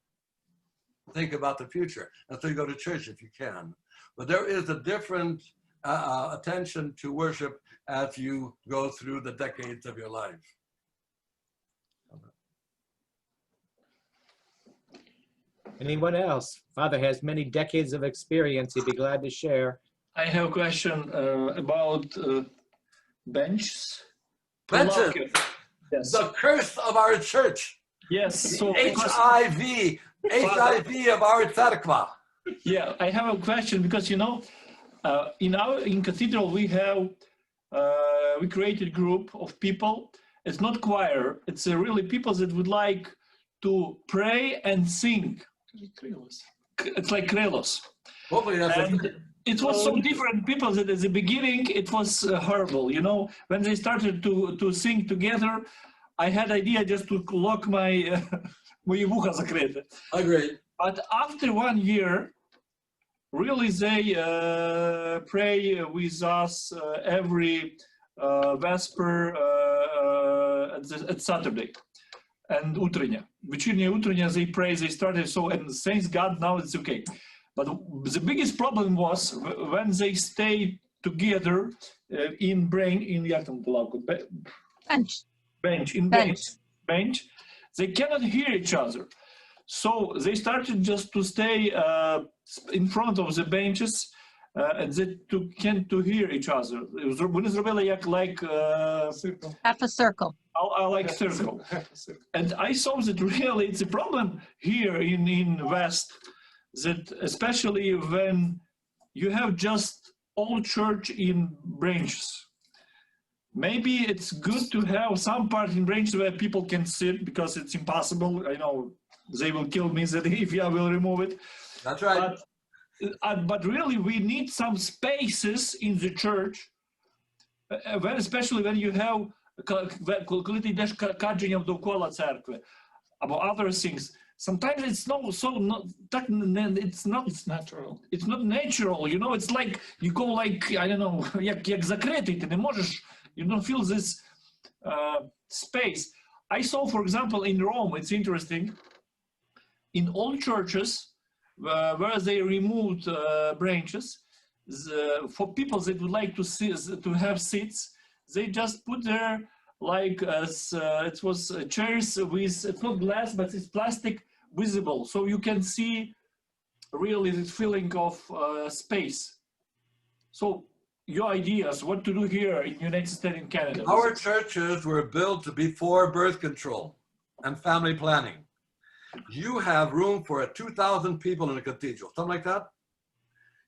think about the future. And so you go to church if you can. But there is a different attention to worship as you go through the decades of your life. Anyone else? Father has many decades of experience. He'd be glad to share. I have a question about benches. Benches. Yes. The curse of our church. Yes. So HIV of our tzarkva. Yeah, I have a question because in cathedral we have we created a group of people. It's not choir. It's really people that would like to pray and sing. It's like krelos. Hopefully that's and it was so different people that at the beginning it was horrible. When they started to sing together, I had idea just to lock my мои вуха закрыты. Agreed. But after 1 year, really they pray with us every Vesper at Saturday and утренняя. Вечерняя утренняя they pray, they started so, and thanks God now it's okay. But the biggest problem was when they stay together in bench, they cannot hear each other. So they started just to stay in front of the benches and they to hear each other. Вони зробили як half a circle. I like circle. And I saw that really it's a problem here in West, that especially when you have just all church in branches. Maybe it's good to have some part in branches where people can sit because it's impossible. I know they will kill me if I will remove it. That's right. But really we need some spaces in the church, especially when you have коли ти йдеш кадженням довкола церкви або other things. Sometimes it's it's natural. It's not natural, it's like you go like, I don't know, як закритий, ти не можеш, you don't feel this space. I saw, for example, in Rome, it's interesting, in all churches where they removed branches, for people that would like to have seats, they just put there it was chairs with, it's not glass, but it's plastic visible. So you can see really the feeling of space. So your ideas, what to do here in United States and Canada? Our churches were built before birth control and family planning. You have room for 2,000 people in a cathedral, something like that.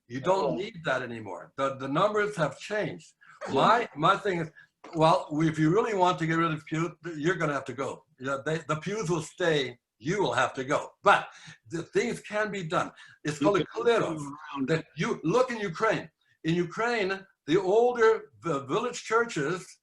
You don't need that anymore. The numbers have changed. My thing is, well, if you really want to get rid of pews, you're going to have to go. The pews will stay. You will have to go. But the things can be done. It's called a kleros. That you look in Ukraine. In Ukraine, the older village churches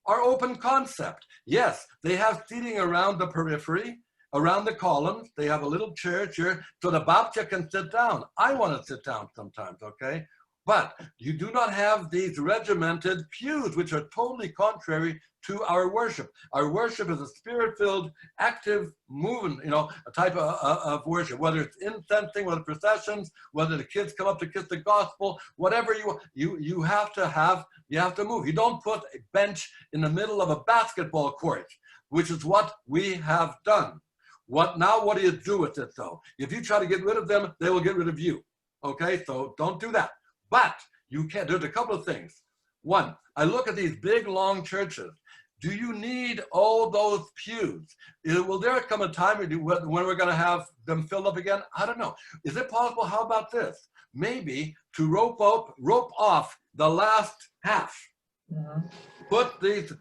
are open concept. Yes, they have seating around the periphery, around the columns. They have a little church here, so the babcha can sit down. I want to sit down sometimes, okay? But you do not have these regimented pews, which are totally contrary to our worship. Our worship is a spirit-filled, active movement, a type of worship, whether it's incensing, whether processions, whether the kids come up to kiss the gospel, whatever you have to have You have to move. You don't put a bench in the middle of a basketball court, which is what we have done. What do you do with it though? If you try to get rid of them, they will get rid of you. Okay, so don't do that. But you can, there's a couple of things. One, I look at these big, long churches. Do you need all those pews? Will there come a time when we're going to have them filled up again? I don't know. Is it possible? How about this? Maybe to rope off the last half. Put these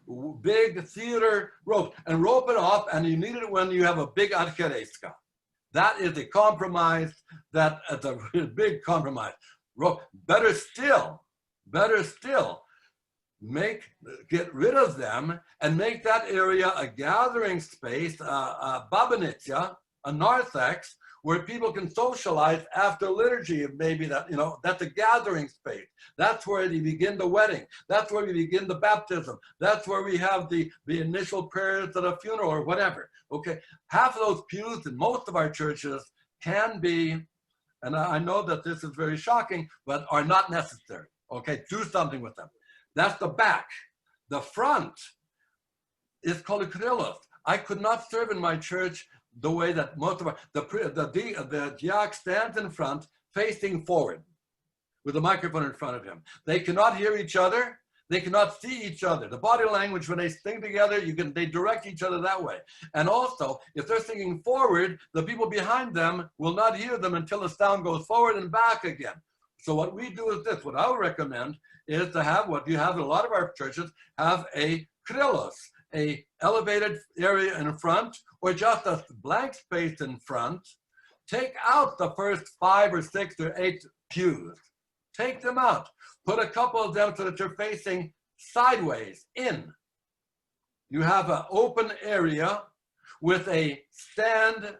big theater ropes and rope it off, and you need it when you have a big archereska. That is a compromise. That's a big compromise. Better still, get rid of them and make that area a gathering space, a babinitsia, a narthex, where people can socialize after liturgy. Maybe that, that's a gathering space. That's where you begin the wedding. That's where we begin the baptism. That's where we have the initial prayers at a funeral or whatever. Okay, half of those pews in most of our churches can be, and I know that this is very shocking, but are not necessary. Okay, do something with them. That's the back. The front is called a krillos. I could not serve in my church the way that most of the diak stands in front, facing forward, with a microphone in front of him. They cannot hear each other. They cannot see each other. The body language, when they sing together, they direct each other that way. And also, if they're singing forward, the people behind them will not hear them until the sound goes forward and back again. So what we do is this. What I would recommend is to have what you have in a lot of our churches, have a krillos, a elevated area in front, or just a blank space in front. Take out the first 5 or 6 or 8 pews. Take them out. Put a couple of them so that you're facing sideways in. You have an open area with a stand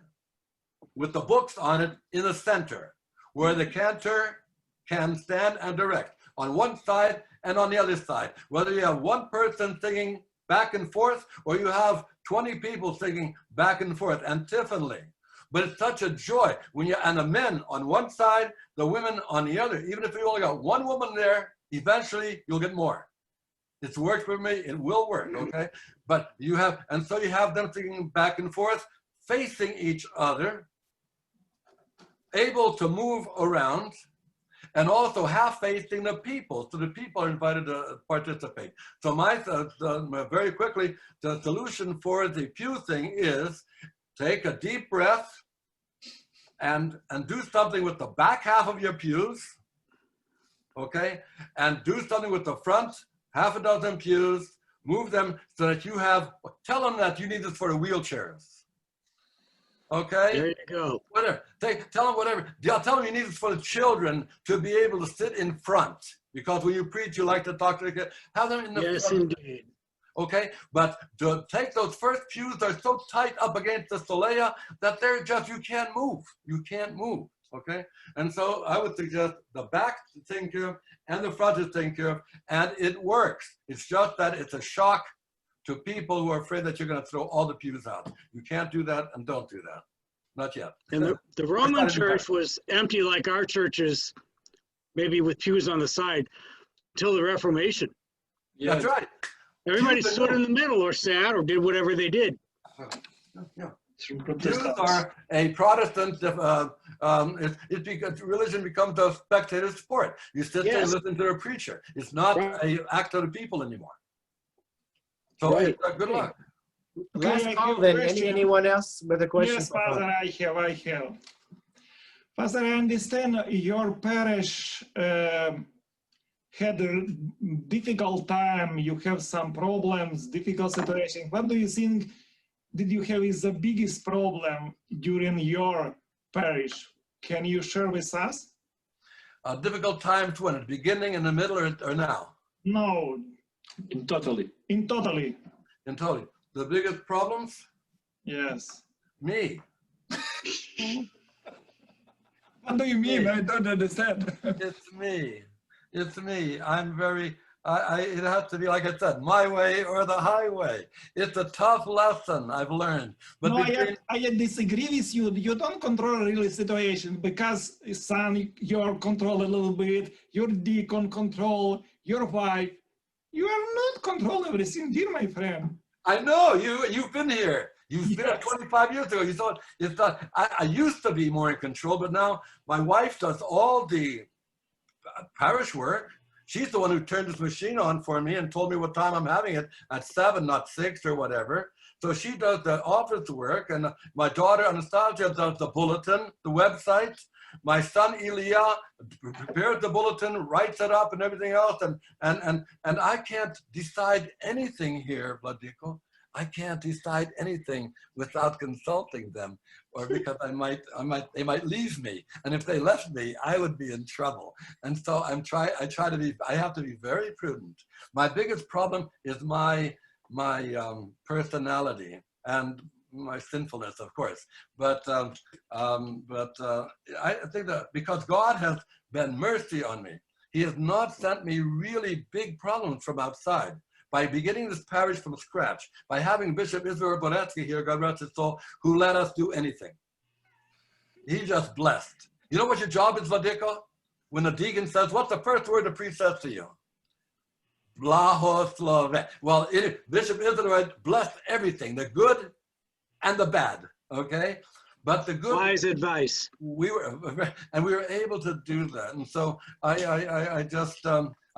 with the books on it in the center, where the cantor can stand and direct on one side and on the other side. Whether you have one person singing back and forth, or you have 20 people singing back and forth, antiphonally. But it's such a joy when and the men on one side, the women on the other. Even if you only got one woman there, eventually you'll get more. It's worked for me, it will work, okay? But you have them singing back and forth, facing each other, able to move around, and also half facing the people, so the people are invited to participate. So very quickly, the solution for the pew thing is take a deep breath and do something with the back half of your pews, okay? And do something with the front, half a dozen pews, move them so that tell them that you need this for the wheelchairs. Okay. There you go. Whatever. Tell them whatever. Tell them you need this for the children to be able to sit in front, because when you preach, you like to talk to the kids. Have them in the front. Yes, indeed. Okay, but to take those first pews, they're so tight up against the solea that they're you can't move. You can't move. Okay, and so I would suggest the back is taken care of and the front is taken care of, and it works. It's just that it's a shock to people who are afraid that you're going to throw all the pews out. You can't do that, and don't do that. Not yet. And the Roman church was empty like our churches, maybe with pews on the side, until the Reformation. Yeah. That's right. Everybody stood in the middle or sat or did whatever they did. Yeah. Pews are a Protestant, religion becomes a spectator sport. You sit there and listen to a preacher. It's not an act of the people anymore. So good luck. Last call then. Anyone else with a question? Yes, Father, I have. Father, I understand your parish had a difficult time. You have some problems, difficult situation. What do you think did you have is the biggest problem during your parish? Can you share with us? Difficult times when? At the beginning, in the middle, or now? No. In totally. In totally. The biggest problems? Yes. Me. What do you mean? I don't understand. It's me. I'm very, it has to be, like I said, my way or the highway. It's a tough lesson I've learned. But no, I disagree with you. You don't control really situation, because son, you control a little bit, your deacon control, your wife. You are not control everything, dear my friend. I know, you've been here. You've been here 25 years ago. You thought I used to be more in control, but now my wife does all the parish work. She's the one who turned this machine on for me and told me what time I'm having it at 7, not 6 or whatever. So she does the office work, and my daughter Anastasia does the bulletin, the website. My son Ilya prepares the bulletin, writes it up and everything else. And I can't decide anything here, Vladiko. I can't decide anything without consulting them, or because they might leave me. And if they left me, I would be in trouble. And so I have to be very prudent. My biggest problem is my personality and my sinfulness, of course. But I think that because God has been mercy on me, he has not sent me really big problems from outside. By beginning this parish from scratch, by having Bishop Israel Bonetsky here, God rest his soul, who let us do anything. He just blessed. You know what your job is, Vladiko? When the deacon says, what's the first word the priest says to you? Blahoslove. Well, Bishop Israel blessed everything, the good and the bad, okay? But the good— Wise advice. We were able to do that. And so I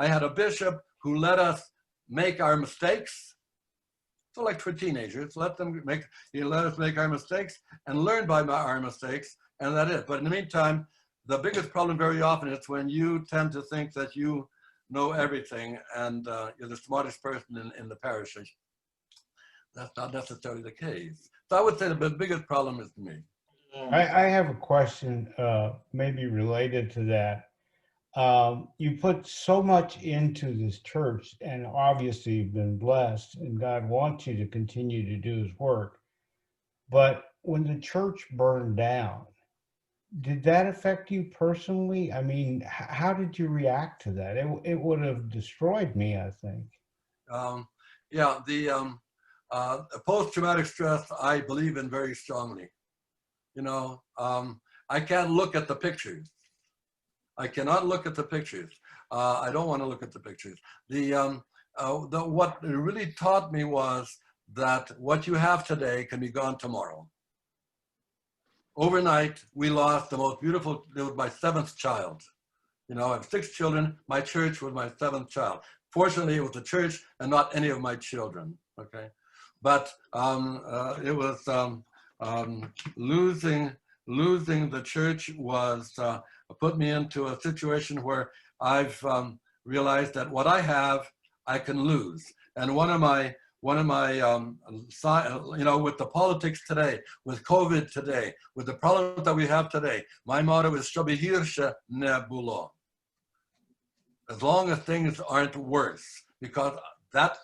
had a bishop who let us make our mistakes. So like for teenagers, let us make our mistakes and learn by our mistakes, and that's it. But in the meantime, the biggest problem very often is when you tend to think that you know everything and you're the smartest person in the parish. That's not necessarily the case. So I would say the biggest problem is me. I have a question maybe related to that. You put so much into this church, and obviously you've been blessed, and God wants you to continue to do his work. But when the church burned down, did that affect you personally? I mean, how did you react to that? It would have destroyed me, I think. Yeah, the post-traumatic stress, I believe in very strongly. You know, I can't look at the pictures. I cannot look at the pictures. I don't want to look at the pictures. What it really taught me was that what you have today can be gone tomorrow. Overnight, we lost the most beautiful— it was my 7th child. You know, I have 6 children. My church was my 7th child. Fortunately, it was the church and not any of my children, okay? But it was losing the church was put me into a situation where I've realized that what I have, I can lose. And one of my, you know, with the politics today, with COVID today, with the problems that we have today, my motto is Shabihirsha Nebulo. As long as things aren't worse, because that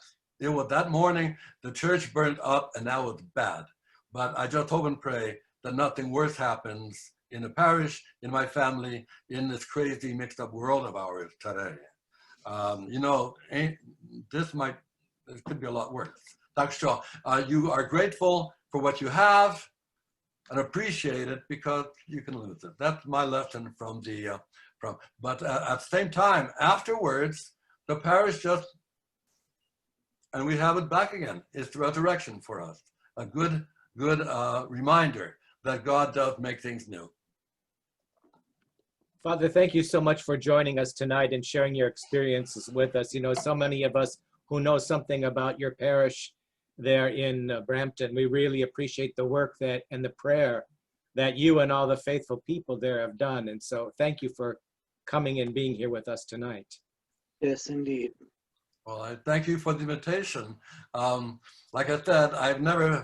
morning, the church burned up and that was bad. But I just hope and pray that nothing worse happens in the parish, in my family, in this crazy mixed up world of ours today. You know, this could be a lot worse. Dr. Shaw, you are grateful for what you have and appreciate it because you can lose it. That's my lesson from the, but at the same time, afterwards, the parish just, and we have it back again. It's the resurrection for us. A good reminder that God does make things new. Father, thank you so much for joining us tonight and sharing your experiences with us. You know, so many of us who know something about your parish there in Brampton, we really appreciate the work and the prayer that you and all the faithful people there have done. And so thank you for coming and being here with us tonight. Yes, indeed. Well, I thank you for the invitation. Like I said, I've never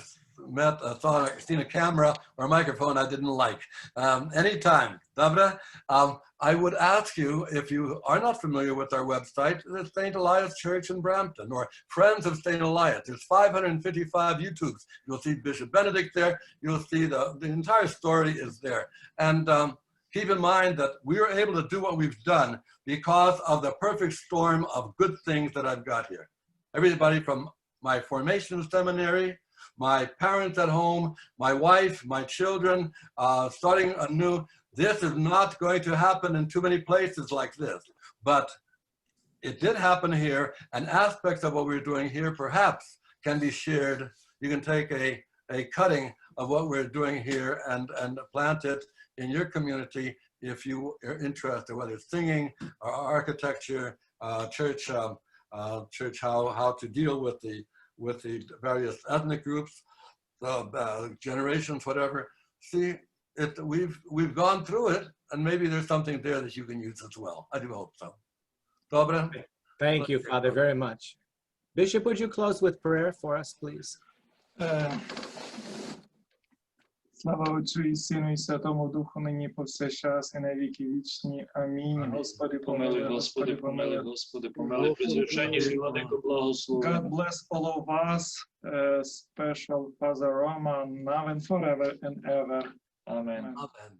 seen a camera or a microphone I didn't like. Anytime, Dobra. I would ask you, if you are not familiar with our website, the St. Elias Church in Brampton, or Friends of St. Elias. There's 555 YouTubes. You'll see Bishop Benedict there. You'll see the entire story is there. And keep in mind that we were able to do what we've done because of the perfect storm of good things that I've got here. Everybody from my formation seminary, my parents at home, my wife, my children, starting anew. This is not going to happen in too many places like this, but it did happen here, and aspects of what we're doing here perhaps can be shared. You can take a cutting of what we're doing here and plant it in your community if you are interested, whether it's singing or architecture, church, how to deal with the various ethnic groups, generations, whatever. See, we've gone through it, and maybe there's something there that you can use as well. I do hope so. Dobre? Thank you, Father, very much. Bishop, would you close with prayer for us, please? Слава Отцю і Сину і Святому Духу, нині повсякчас і на віки вічні. Амінь. Господи помилуй, Господи помилуй, Господи помилуй. Пресвященнейший Владыко, благослови. God bless all of us, special Father Roman, now and forever and ever. Amen. Amen.